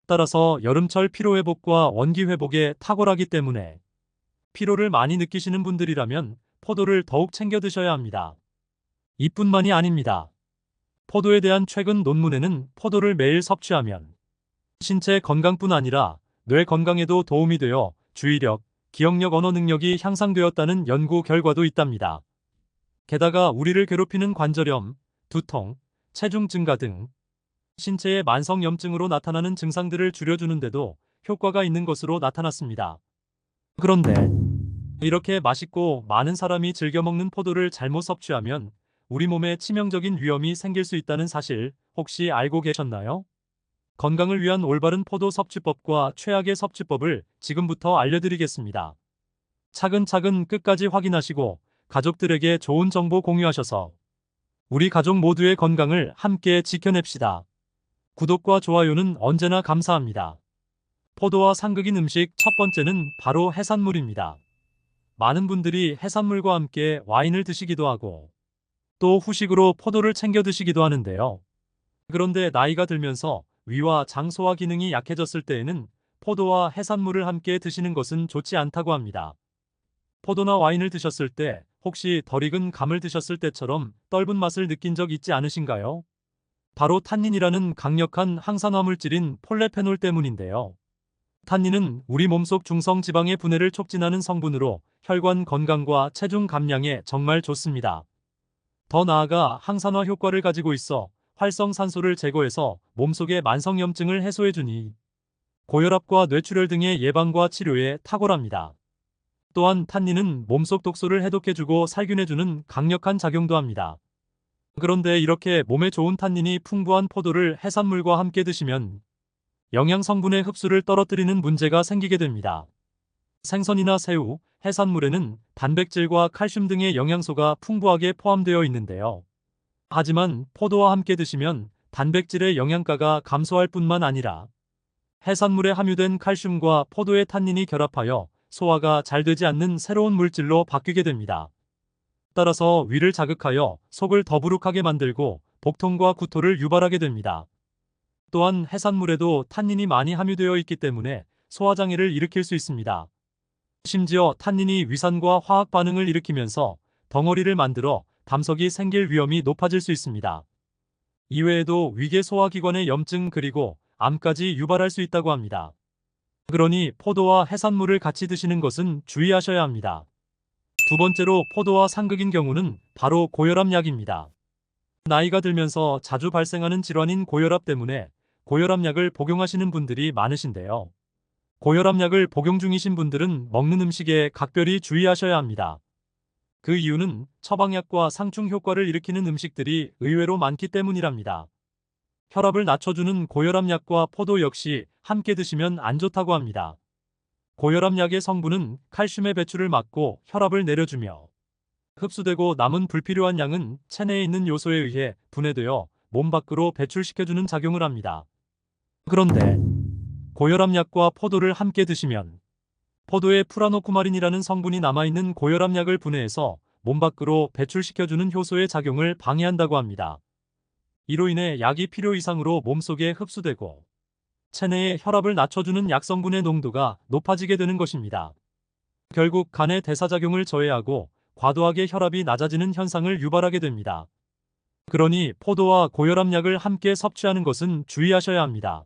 따라서 여름철 피로회복과 원기회복에 탁월하기 때문에 피로를 많이 느끼시는 분들이라면 포도를 더욱 챙겨 드셔야 합니다. 이뿐만이 아닙니다. 포도에 대한 최근 논문에는 포도를 매일 섭취하면 신체 건강뿐 아니라 뇌 건강에도 도움이 되어 주의력, 기억력, 언어 능력이 향상되었다는 연구 결과도 있답니다. 게다가 우리를 괴롭히는 관절염, 두통, 체중 증가 등 신체의 만성 염증으로 나타나는 증상들을 줄여주는데도 효과가 있는 것으로 나타났습니다. 그런데 이렇게 맛있고 많은 사람이 즐겨 먹는 포도를 잘못 섭취하면 우리 몸에 치명적인 위험이 생길 수 있다는 사실 혹시 알고 계셨나요? 건강을 위한 올바른 포도 섭취법과 최악의 섭취법을 지금부터 알려드리겠습니다. 차근차근 끝까지 확인하시고 가족들에게 좋은 정보 공유하셔서 우리 가족 모두의 건강을 함께 지켜냅시다. 구독과 좋아요는 언제나 감사합니다. 포도와 상극인 음식 첫 번째는 바로 해산물입니다. 많은 분들이 해산물과 함께 와인을 드시기도 하고 또 후식으로 포도를 챙겨 드시기도 하는데요. 그런데 나이가 들면서 위와 장 소화 기능이 약해졌을 때에는 포도와 해산물을 함께 드시는 것은 좋지 않다고 합니다. 포도나 와인을 드셨을 때 혹시 덜 익은 감을 드셨을 때처럼 떫은 맛을 느낀 적 있지 않으신가요? 바로 탄닌이라는 강력한 항산화 물질인 폴레페놀 때문인데요. 탄닌은 우리 몸속 중성 지방의 분해를 촉진하는 성분으로 혈관 건강과 체중 감량에 정말 좋습니다. 더 나아가 항산화 효과를 가지고 있어 활성산소를 제거해서 몸속의 만성염증을 해소해주니 고혈압과 뇌출혈 등의 예방과 치료에 탁월합니다. 또한 탄닌은 몸속 독소를 해독해주고 살균해주는 강력한 작용도 합니다. 그런데 이렇게 몸에 좋은 탄닌이 풍부한 포도를 해산물과 함께 드시면 영양 성분의 흡수를 떨어뜨리는 문제가 생기게 됩니다. 생선이나 새우, 해산물에는 단백질과 칼슘 등의 영양소가 풍부하게 포함되어 있는데요. 하지만 포도와 함께 드시면 단백질의 영양가가 감소할 뿐만 아니라 해산물에 함유된 칼슘과 포도의 탄닌이 결합하여 소화가 잘 되지 않는 새로운 물질로 바뀌게 됩니다. 따라서 위를 자극하여 속을 더부룩하게 만들고 복통과 구토를 유발하게 됩니다. 또한 해산물에도 탄닌이 많이 함유되어 있기 때문에 소화장애를 일으킬 수 있습니다. 심지어 탄닌이 위산과 화학 반응을 일으키면서 덩어리를 만들어 담석이 생길 위험이 높아질 수 있습니다. 이외에도 위계 소화기관의 염증 그리고 암까지 유발할 수 있다고 합니다. 그러니 포도와 해산물을 같이 드시는 것은 주의하셔야 합니다. 두 번째로 포도와 상극인 경우는 바로 고혈압약입니다. 나이가 들면서 자주 발생하는 질환인 고혈압 때문에 고혈압약을 복용하시는 분들이 많으신데요. 고혈압약을 복용 중이신 분들은 먹는 음식에 각별히 주의하셔야 합니다. 그 이유는 처방약과 상충 효과를 일으키는 음식들이 의외로 많기 때문이랍니다. 혈압을 낮춰주는 고혈압약과 포도 역시 함께 드시면 안 좋다고 합니다. 고혈압약의 성분은 칼슘의 배출을 막고 혈압을 내려주며 흡수되고 남은 불필요한 양은 체내에 있는 요소에 의해 분해되어 몸 밖으로 배출시켜주는 작용을 합니다. 그런데 고혈압약과 포도를 함께 드시면 포도에 프라노쿠마린이라는 성분이 남아있는 고혈압약을 분해해서 몸 밖으로 배출시켜주는 효소의 작용을 방해한다고 합니다. 이로 인해 약이 필요 이상으로 몸속에 흡수되고 체내의 혈압을 낮춰주는 약성분의 농도가 높아지게 되는 것입니다. 결국 간의 대사작용을 저해하고 과도하게 혈압이 낮아지는 현상을 유발하게 됩니다. 그러니 포도와 고혈압약을 함께 섭취하는 것은 주의하셔야 합니다.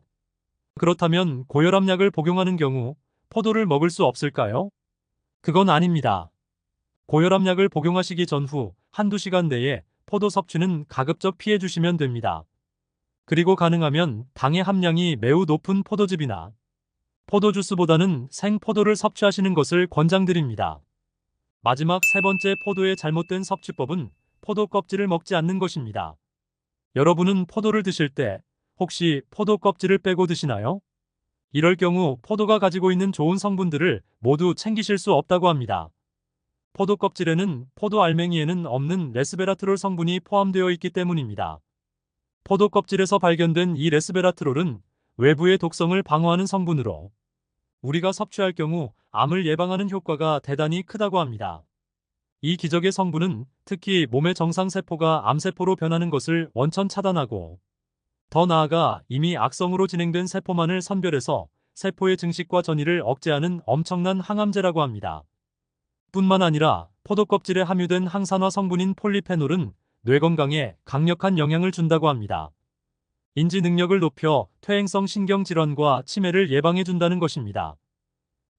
그렇다면 고혈압약을 복용하는 경우 포도를 먹을 수 없을까요? 그건 아닙니다. 고혈압약을 복용하시기 전후 한두 시간 내에 포도 섭취는 가급적 피해 주시면 됩니다. 그리고 가능하면 당의 함량이 매우 높은 포도즙이나 포도주스보다는 생포도를 섭취하시는 것을 권장드립니다. 마지막 세 번째 포도의 잘못된 섭취법은 포도 껍질을 먹지 않는 것입니다. 여러분은 포도를 드실 때 혹시 포도 껍질을 빼고 드시나요? 이럴 경우 포도가 가지고 있는 좋은 성분들을 모두 챙기실 수 없다고 합니다. 포도 껍질에는 포도 알맹이에는 없는 레스베라트롤 성분이 포함되어 있기 때문입니다. 포도 껍질에서 발견된 이 레스베라트롤은 외부의 독성을 방어하는 성분으로 우리가 섭취할 경우 암을 예방하는 효과가 대단히 크다고 합니다. 이 기적의 성분은 특히 몸의 정상세포가 암세포로 변하는 것을 원천 차단하고 더 나아가 이미 악성으로 진행된 세포만을 선별해서 세포의 증식과 전이를 억제하는 엄청난 항암제라고 합니다. 뿐만 아니라 포도 껍질에 함유된 항산화 성분인 폴리페놀은 뇌 건강에 강력한 영향을 준다고 합니다. 인지 능력을 높여 퇴행성 신경질환과 치매를 예방해준다는 것입니다.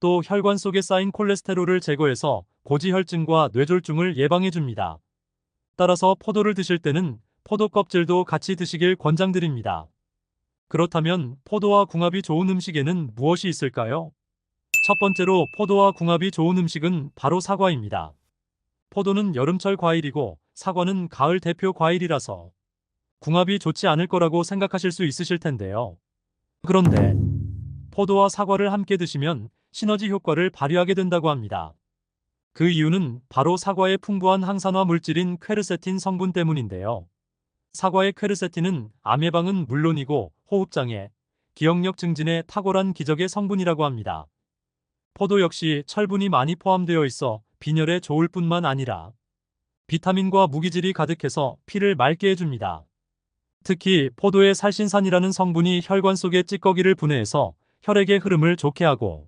또 혈관 속에 쌓인 콜레스테롤을 제거해서 고지혈증과 뇌졸중을 예방해줍니다. 따라서 포도를 드실 때는 포도 껍질도 같이 드시길 권장드립니다. 그렇다면 포도와 궁합이 좋은 음식에는 무엇이 있을까요? 첫 번째로 포도와 궁합이 좋은 음식은 바로 사과입니다. 포도는 여름철 과일이고 사과는 가을 대표 과일이라서 궁합이 좋지 않을 거라고 생각하실 수 있으실 텐데요. 그런데 포도와 사과를 함께 드시면 시너지 효과를 발휘하게 된다고 합니다. 그 이유는 바로 사과의 풍부한 항산화 물질인 퀘르세틴 성분 때문인데요. 사과의 퀘르세틴은 암 예방은 물론이고 호흡장애, 기억력 증진에 탁월한 기적의 성분이라고 합니다. 포도 역시 철분이 많이 포함되어 있어 빈혈에 좋을 뿐만 아니라 비타민과 무기질이 가득해서 피를 맑게 해줍니다. 특히 포도의 살신산이라는 성분이 혈관 속의 찌꺼기를 분해해서 혈액의 흐름을 좋게 하고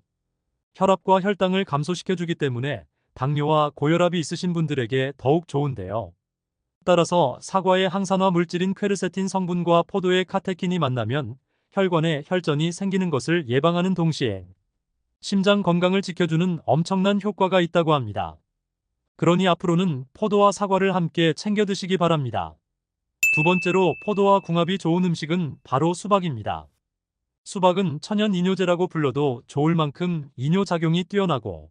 혈압과 혈당을 감소시켜주기 때문에 당뇨와 고혈압이 있으신 분들에게 더욱 좋은데요. 따라서 사과의 항산화 물질인 퀘르세틴 성분과 포도의 카테킨이 만나면 혈관에 혈전이 생기는 것을 예방하는 동시에 심장 건강을 지켜주는 엄청난 효과가 있다고 합니다. 그러니 앞으로는 포도와 사과를 함께 챙겨 드시기 바랍니다. 두 번째로 포도와 궁합이 좋은 음식은 바로 수박입니다. 수박은 천연 이뇨제라고 불러도 좋을 만큼 이뇨작용이 뛰어나고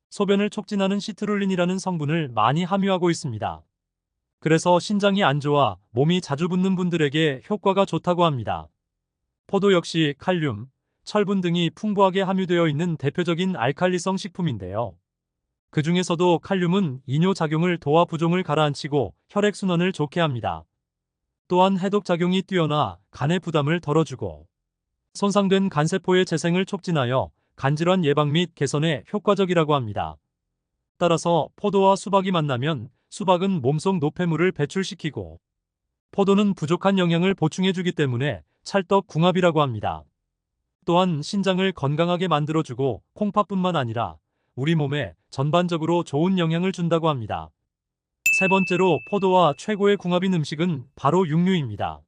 소변을 촉진하는 시트룰린이라는 성분을 많이 함유하고 있습니다. 그래서 신장이 안 좋아 몸이 자주 붓는 분들에게 효과가 좋다고 합니다. 포도 역시 칼륨, 철분 등이 풍부하게 함유되어 있는 대표적인 알칼리성 식품인데요. 그 중에서도 칼륨은 이뇨작용을 도와 부종을 가라앉히고 혈액순환을 좋게 합니다. 또한 해독작용이 뛰어나 간의 부담을 덜어주고 손상된 간세포의 재생을 촉진하여 간질환 예방 및 개선에 효과적이라고 합니다. 따라서 포도와 수박이 만나면 수박은 몸속 노폐물을 배출시키고 포도는 부족한 영양을 보충해주기 때문에 찰떡궁합이라고 합니다. 또한 신장을 건강하게 만들어주고 콩팥뿐만 아니라 우리 몸에 전반적으로 좋은 영향을 준다고 합니다. 세 번째로 포도와 최고의 궁합인 음식은 바로 육류입니다.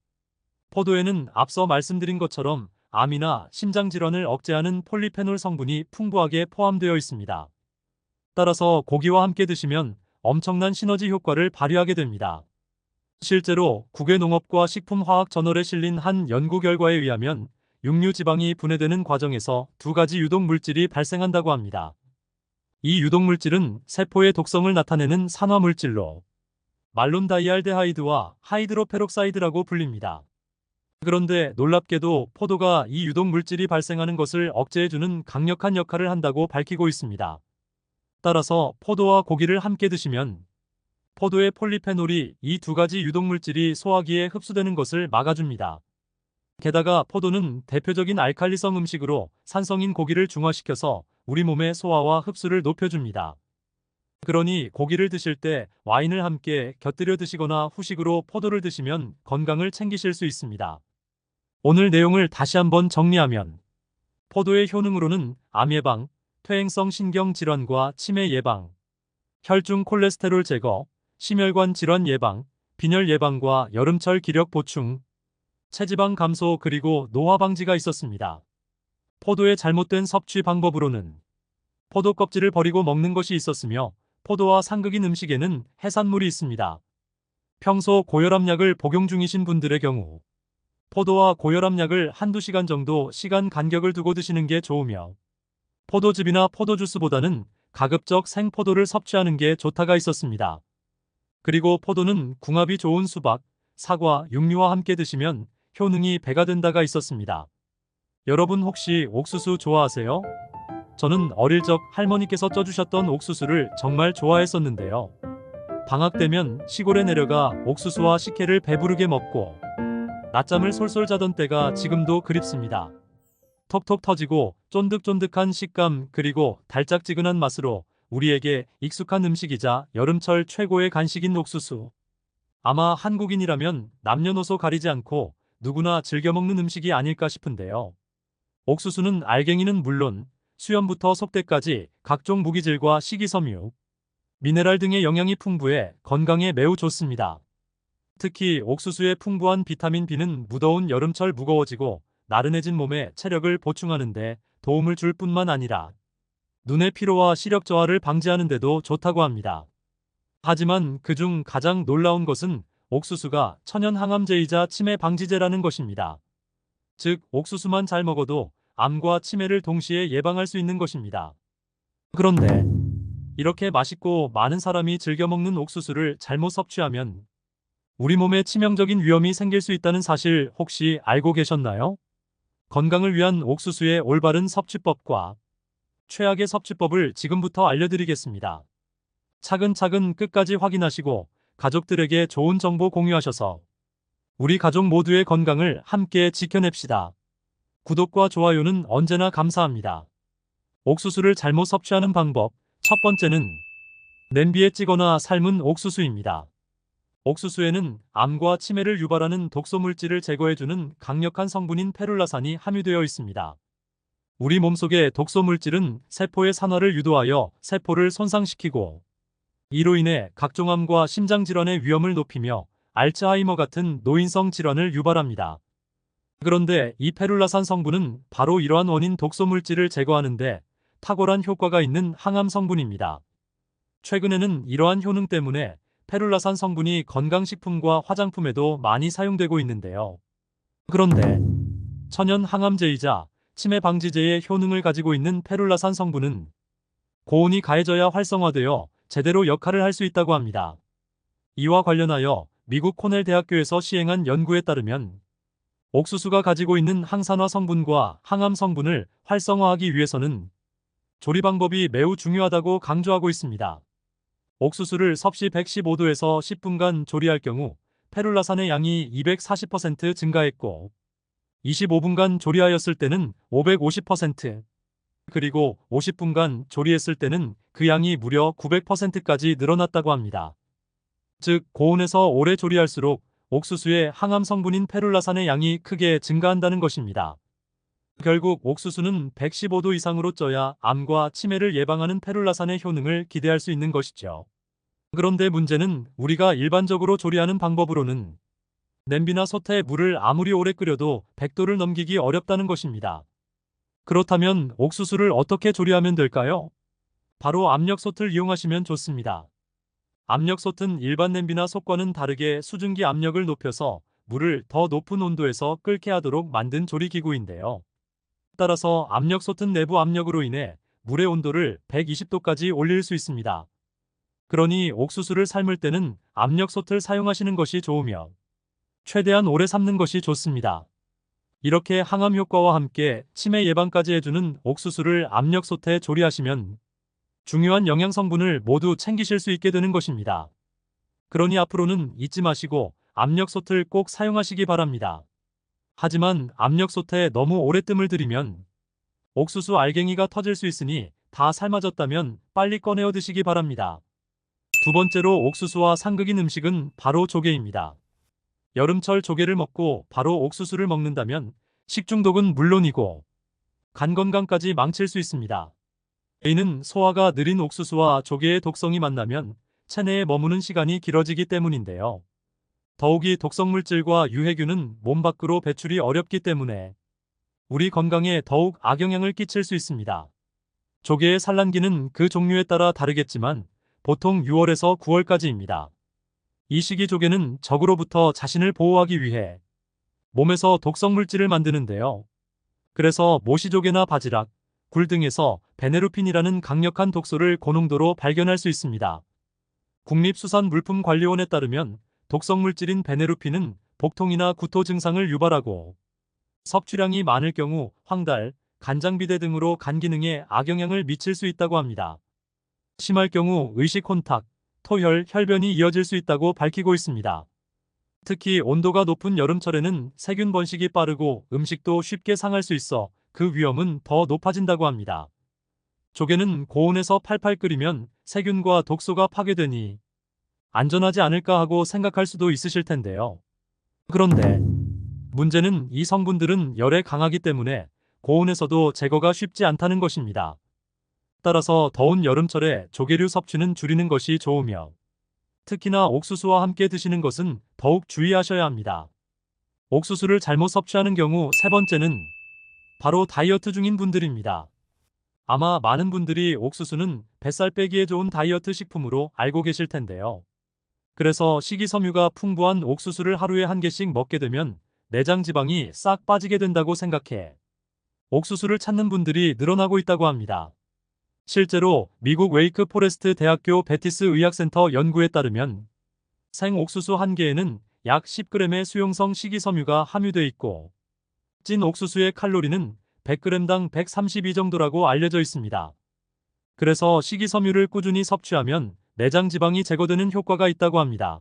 포도에는 앞서 말씀드린 것처럼 암이나 심장질환을 억제하는 폴리페놀 성분이 풍부하게 포함되어 있습니다. 따라서 고기와 함께 드시면 엄청난 시너지 효과를 발휘하게 됩니다. 실제로 국외농업과 식품화학저널에 실린 한 연구 결과에 의하면 육류 지방이 분해되는 과정에서 두 가지 유독 물질이 발생한다고 합니다. 이 유독 물질은 세포의 독성을 나타내는 산화물질로 말론다이알데하이드와 하이드로페록사이드라고 불립니다. 그런데 놀랍게도 포도가 이 유독 물질이 발생하는 것을 억제해주는 강력한 역할을 한다고 밝히고 있습니다. 따라서 포도와 고기를 함께 드시면 포도의 폴리페놀이 이 두 가지 유독 물질이 소화기에 흡수되는 것을 막아줍니다. 게다가 포도는 대표적인 알칼리성 음식으로 산성인 고기를 중화시켜서 우리 몸의 소화와 흡수를 높여줍니다. 그러니 고기를 드실 때 와인을 함께 곁들여 드시거나 후식으로 포도를 드시면 건강을 챙기실 수 있습니다. 오늘 내용을 다시 한번 정리하면 포도의 효능으로는 암 예방, 퇴행성 신경질환과 치매 예방, 혈중 콜레스테롤 제거, 심혈관 질환 예방, 빈혈 예방과 여름철 기력 보충, 체지방 감소 그리고 노화 방지가 있었습니다. 포도의 잘못된 섭취 방법으로는 포도 껍질을 버리고 먹는 것이 있었으며 포도와 상극인 음식에는 해산물이 있습니다. 평소 고혈압약을 복용 중이신 분들의 경우 포도와 고혈압약을 한두 시간 정도 시간 간격을 두고 드시는 게 좋으며 포도즙이나 포도주스보다는 가급적 생포도를 섭취하는 게 좋다가 있었습니다. 그리고 포도는 궁합이 좋은 수박, 사과, 육류와 함께 드시면 효능이 배가 된다가 있었습니다. 여러분 혹시 옥수수 좋아하세요? 저는 어릴 적 할머니께서 쪄주셨던 옥수수를 정말 좋아했었는데요. 방학 되면 시골에 내려가 옥수수와 식혜를 배부르게 먹고 낮잠을 솔솔 자던 때가 지금도 그립습니다. 톡톡 터지고 쫀득쫀득한 식감 그리고 달짝지근한 맛으로 우리에게 익숙한 음식이자 여름철 최고의 간식인 옥수수. 아마 한국인이라면 남녀노소 가리지 않고 누구나 즐겨 먹는 음식이 아닐까 싶은데요. 옥수수는 알갱이는 물론 수염부터 속대까지 각종 무기질과 식이섬유, 미네랄 등의 영양이 풍부해 건강에 매우 좋습니다. 특히 옥수수의 풍부한 비타민 B는 무더운 여름철 무거워지고 나른해진 몸에 체력을 보충하는 데 도움을 줄 뿐만 아니라 눈의 피로와 시력 저하를 방지하는 데도 좋다고 합니다. 하지만 그중 가장 놀라운 것은 옥수수가 천연 항암제이자 치매 방지제라는 것입니다. 즉 옥수수만 잘 먹어도 암과 치매를 동시에 예방할 수 있는 것입니다. 그런데 이렇게 맛있고 많은 사람이 즐겨 먹는 옥수수를 잘못 섭취하면 우리 몸에 치명적인 위험이 생길 수 있다는 사실 혹시 알고 계셨나요? 건강을 위한 옥수수의 올바른 섭취법과 최악의 섭취법을 지금부터 알려드리겠습니다. 차근차근 끝까지 확인하시고 가족들에게 좋은 정보 공유하셔서 우리 가족 모두의 건강을 함께 지켜냅시다. 구독과 좋아요는 언제나 감사합니다. 옥수수를 잘못 섭취하는 방법. 첫 번째는 냄비에 찌거나 삶은 옥수수입니다. 옥수수에는 암과 치매를 유발하는 독소물질을 제거해주는 강력한 성분인 페룰라산이 함유되어 있습니다. 우리 몸속의 독소물질은 세포의 산화를 유도하여 세포를 손상시키고 이로 인해 각종 암과 심장질환의 위험을 높이며 알츠하이머 같은 노인성 질환을 유발합니다. 그런데 이 페룰라산 성분은 바로 이러한 원인 독소물질을 제거하는데 탁월한 효과가 있는 항암 성분입니다. 최근에는 이러한 효능 때문에 페룰라산 성분이 건강식품과 화장품에도 많이 사용되고 있는데요. 그런데 천연 항암제이자 치매 방지제의 효능을 가지고 있는 페룰라산 성분은 고온이 가해져야 활성화되어 제대로 역할을 할 수 있다고 합니다. 이와 관련하여 미국 코넬 대학교에서 시행한 연구에 따르면 옥수수가 가지고 있는 항산화 성분과 항암 성분을 활성화하기 위해서는 조리 방법이 매우 중요하다고 강조하고 있습니다. 옥수수를 섭씨 115도에서 10분간 조리할 경우 페룰라산의 양이 240% 증가했고 25분간 조리하였을 때는 550%, 그리고 50분간 조리했을 때는 그 양이 무려 900%까지 늘어났다고 합니다. 즉, 고온에서 오래 조리할수록 옥수수의 항암 성분인 페룰라산의 양이 크게 증가한다는 것입니다. 결국 옥수수는 115도 이상으로 쪄야 암과 치매를 예방하는 페룰라산의 효능을 기대할 수 있는 것이죠. 그런데 문제는 우리가 일반적으로 조리하는 방법으로는 냄비나 솥에 물을 아무리 오래 끓여도 100도를 넘기기 어렵다는 것입니다. 그렇다면 옥수수를 어떻게 조리하면 될까요? 바로 압력솥을 이용하시면 좋습니다. 압력솥은 일반 냄비나 솥과는 다르게 수증기 압력을 높여서 물을 더 높은 온도에서 끓게 하도록 만든 조리기구인데요. 따라서 압력솥은 내부 압력으로 인해 물의 온도를 120도까지 올릴 수 있습니다. 그러니 옥수수를 삶을 때는 압력솥을 사용하시는 것이 좋으며 최대한 오래 삶는 것이 좋습니다. 이렇게 항암 효과와 함께 치매 예방까지 해주는 옥수수를 압력솥에 조리하시면 중요한 영양 성분을 모두 챙기실 수 있게 되는 것입니다. 그러니 앞으로는 잊지 마시고 압력솥을 꼭 사용하시기 바랍니다. 하지만 압력솥에 너무 오래 뜸을 들이면 옥수수 알갱이가 터질 수 있으니 다 삶아졌다면 빨리 꺼내어 드시기 바랍니다. 두 번째로 옥수수와 상극인 음식은 바로 조개입니다. 여름철 조개를 먹고 바로 옥수수를 먹는다면 식중독은 물론이고 간 건강까지 망칠 수 있습니다. 이는 소화가 느린 옥수수와 조개의 독성이 만나면 체내에 머무는 시간이 길어지기 때문인데요. 더욱이 독성물질과 유해균은 몸 밖으로 배출이 어렵기 때문에 우리 건강에 더욱 악영향을 끼칠 수 있습니다. 조개의 산란기는 그 종류에 따라 다르겠지만 보통 6월에서 9월까지입니다. 이 시기 조개는 적으로부터 자신을 보호하기 위해 몸에서 독성물질을 만드는데요. 그래서 모시조개나 바지락, 굴 등에서 베네루핀이라는 강력한 독소를 고농도로 발견할 수 있습니다. 국립수산물품관리원에 따르면 독성물질인 베네루핀은 복통이나 구토 증상을 유발하고 섭취량이 많을 경우 황달, 간장비대 등으로 간 기능에 악영향을 미칠 수 있다고 합니다. 심할 경우 의식 혼탁, 토혈, 혈변이 이어질 수 있다고 밝히고 있습니다. 특히 온도가 높은 여름철에는 세균 번식이 빠르고 음식도 쉽게 상할 수 있어 그 위험은 더 높아진다고 합니다. 조개는 고온에서 팔팔 끓이면 세균과 독소가 파괴되니 안전하지 않을까 하고 생각할 수도 있으실 텐데요. 그런데 문제는 이 성분들은 열에 강하기 때문에 고온에서도 제거가 쉽지 않다는 것입니다. 따라서 더운 여름철에 조개류 섭취는 줄이는 것이 좋으며 특히나 옥수수와 함께 드시는 것은 더욱 주의하셔야 합니다. 옥수수를 잘못 섭취하는 경우 세 번째는 바로 다이어트 중인 분들입니다. 아마 많은 분들이 옥수수는 뱃살 빼기에 좋은 다이어트 식품으로 알고 계실 텐데요. 그래서 식이섬유가 풍부한 옥수수를 하루에 한 개씩 먹게 되면 내장 지방이 싹 빠지게 된다고 생각해 옥수수를 찾는 분들이 늘어나고 있다고 합니다. 실제로 미국 웨이크 포레스트 대학교 베티스 의학센터 연구에 따르면 생옥수수 한 개에는 약 10g의 수용성 식이섬유가 함유돼 있고 찐 옥수수의 칼로리는 100g당 132 정도라고 알려져 있습니다. 그래서 식이섬유를 꾸준히 섭취하면 내장 지방이 제거되는 효과가 있다고 합니다.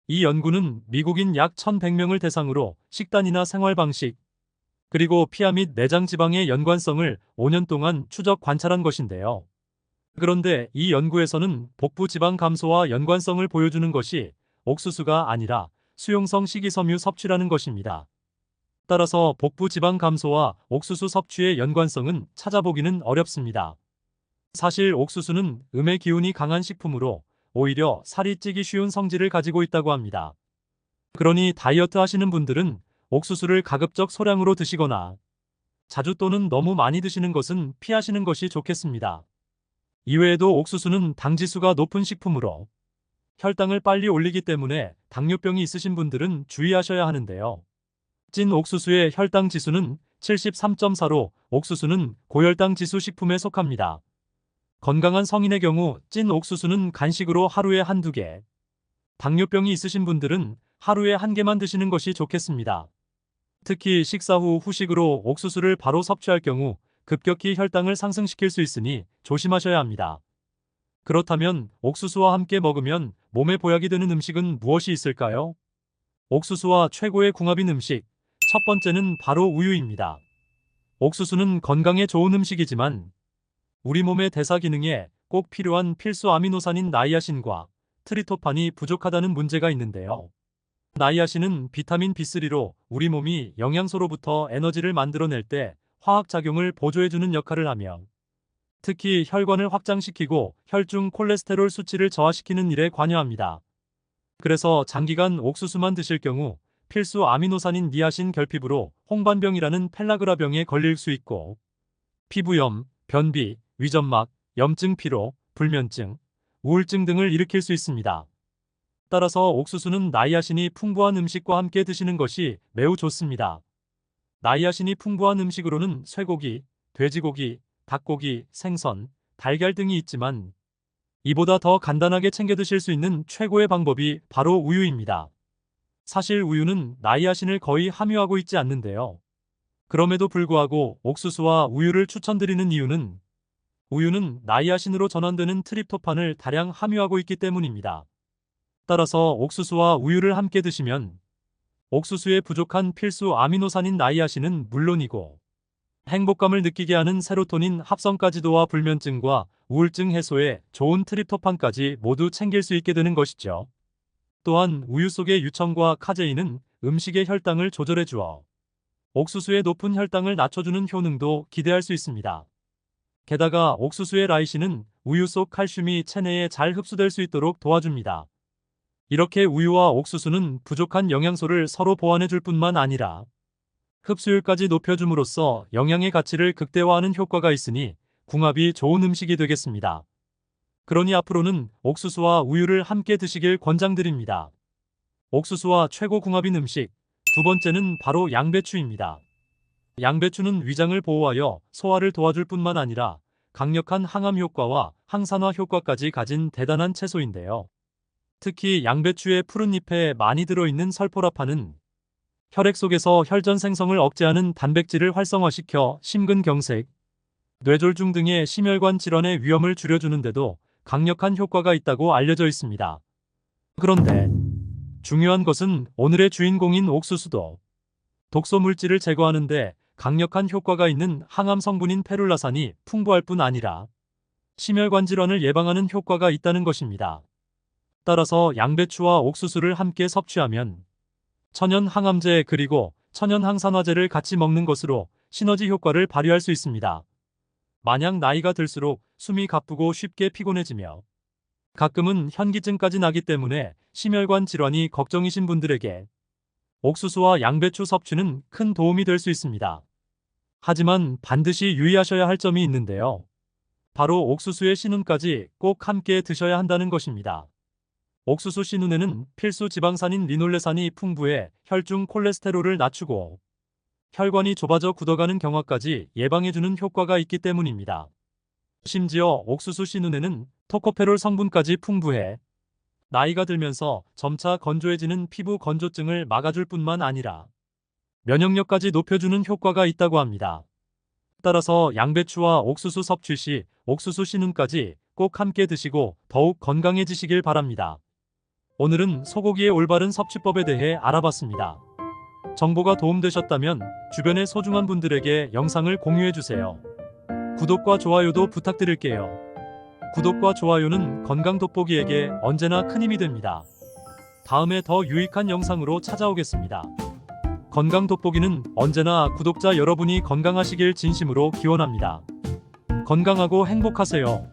이 연구는 미국인 약 1,100명을 대상으로 식단이나 생활 방식, 그리고 피하 및 내장 지방의 연관성을 5년 동안 추적 관찰한 것인데요. 그런데 이 연구에서는 복부 지방 감소와 연관성을 보여주는 것이 옥수수가 아니라 수용성 식이섬유 섭취라는 것입니다. 따라서 복부 지방 감소와 옥수수 섭취의 연관성은 찾아보기는 어렵습니다. 사실 옥수수는 음의 기운이 강한 식품으로 오히려 살이 찌기 쉬운 성질을 가지고 있다고 합니다. 그러니 다이어트 하시는 분들은 옥수수를 가급적 소량으로 드시거나 자주 또는 너무 많이 드시는 것은 피하시는 것이 좋겠습니다. 이외에도 옥수수는 당지수가 높은 식품으로 혈당을 빨리 올리기 때문에 당뇨병이 있으신 분들은 주의하셔야 하는데요. 찐 옥수수의 혈당 지수는 73.4로 옥수수는 고혈당 지수 식품에 속합니다. 건강한 성인의 경우 찐 옥수수는 간식으로 하루에 한두 개, 당뇨병이 있으신 분들은 하루에 한 개만 드시는 것이 좋겠습니다. 특히 식사 후 후식으로 옥수수를 바로 섭취할 경우 급격히 혈당을 상승시킬 수 있으니 조심하셔야 합니다. 그렇다면 옥수수와 함께 먹으면 몸에 보약이 되는 음식은 무엇이 있을까요? 옥수수와 최고의 궁합인 음식, 첫 번째는 바로 우유입니다. 옥수수는 건강에 좋은 음식이지만 우리 몸의 대사 기능에 꼭 필요한 필수 아미노산인 나이아신과 트리토판이 부족하다는 문제가 있는데요. 나이아신은 비타민 B3로 우리 몸이 영양소로부터 에너지를 만들어낼 때 화학작용을 보조해주는 역할을 하며 특히 혈관을 확장시키고 혈중 콜레스테롤 수치를 저하시키는 일에 관여합니다. 그래서 장기간 옥수수만 드실 경우 필수 아미노산인 니아신 결핍으로 홍반병이라는 펠라그라병에 걸릴 수 있고 피부염, 변비, 위점막, 염증 피로, 불면증, 우울증 등을 일으킬 수 있습니다. 따라서 옥수수는 나이아신이 풍부한 음식과 함께 드시는 것이 매우 좋습니다. 나이아신이 풍부한 음식으로는 쇠고기, 돼지고기, 닭고기, 생선, 달걀 등이 있지만 이보다 더 간단하게 챙겨 드실 수 있는 최고의 방법이 바로 우유입니다. 사실 우유는 나이아신을 거의 함유하고 있지 않는데요. 그럼에도 불구하고 옥수수와 우유를 추천드리는 이유는 우유는 나이아신으로 전환되는 트립토판을 다량 함유하고 있기 때문입니다. 따라서 옥수수와 우유를 함께 드시면 옥수수에 부족한 필수 아미노산인 나이아신은 물론이고 행복감을 느끼게 하는 세로토닌 합성까지도와 불면증과 우울증 해소에 좋은 트립토판까지 모두 챙길 수 있게 되는 것이죠. 또한 우유 속의 유청과 카제인은 음식의 혈당을 조절해 주어 옥수수의 높은 혈당을 낮춰주는 효능도 기대할 수 있습니다. 게다가 옥수수의 라이신은 우유 속 칼슘이 체내에 잘 흡수될 수 있도록 도와줍니다. 이렇게 우유와 옥수수는 부족한 영양소를 서로 보완해 줄 뿐만 아니라 흡수율까지 높여줌으로써 영양의 가치를 극대화하는 효과가 있으니 궁합이 좋은 음식이 되겠습니다. 그러니 앞으로는 옥수수와 우유를 함께 드시길 권장드립니다. 옥수수와 최고 궁합인 음식, 두 번째는 바로 양배추입니다. 양배추는 위장을 보호하여 소화를 도와줄 뿐만 아니라 강력한 항암 효과와 항산화 효과까지 가진 대단한 채소인데요. 특히 양배추의 푸른 잎에 많이 들어있는 설포라판은 혈액 속에서 혈전 생성을 억제하는 단백질을 활성화시켜 심근경색, 뇌졸중 등의 심혈관 질환의 위험을 줄여주는데도 강력한 효과가 있다고 알려져 있습니다. 그런데 중요한 것은 오늘의 주인공인 옥수수도 독소 물질을 제거하는데 강력한 효과가 있는 항암 성분인 페룰라산이 풍부할 뿐 아니라 심혈관 질환을 예방하는 효과가 있다는 것입니다. 따라서 양배추와 옥수수를 함께 섭취하면 천연 항암제 그리고 천연 항산화제를 같이 먹는 것으로 시너지 효과를 발휘할 수 있습니다. 만약 나이가 들수록 숨이 가쁘고 쉽게 피곤해지며 가끔은 현기증까지 나기 때문에 심혈관 질환이 걱정이신 분들에게 옥수수와 양배추 섭취는 큰 도움이 될 수 있습니다. 하지만 반드시 유의하셔야 할 점이 있는데요. 바로 옥수수의 신운까지 꼭 함께 드셔야 한다는 것입니다. 옥수수 신운에는 필수 지방산인 리놀레산이 풍부해 혈중 콜레스테롤을 낮추고 혈관이 좁아져 굳어가는 경화까지 예방해주는 효과가 있기 때문입니다. 심지어 옥수수 씨눈에는 토코페롤 성분까지 풍부해 나이가 들면서 점차 건조해지는 피부 건조증을 막아줄 뿐만 아니라 면역력까지 높여주는 효과가 있다고 합니다. 따라서 양배추와 옥수수 섭취 시 옥수수 씨눈까지 꼭 함께 드시고 더욱 건강해지시길 바랍니다. 오늘은 소고기의 올바른 섭취법에 대해 알아봤습니다. 정보가 도움되셨다면 주변의 소중한 분들에게 영상을 공유해주세요. 구독과 좋아요도 부탁드릴게요. 구독과 좋아요는 건강 돋보기에게 언제나 큰 힘이 됩니다. 다음에 더 유익한 영상으로 찾아오겠습니다. 건강 돋보기는 언제나 구독자 여러분이 건강하시길 진심으로 기원합니다. 건강하고 행복하세요.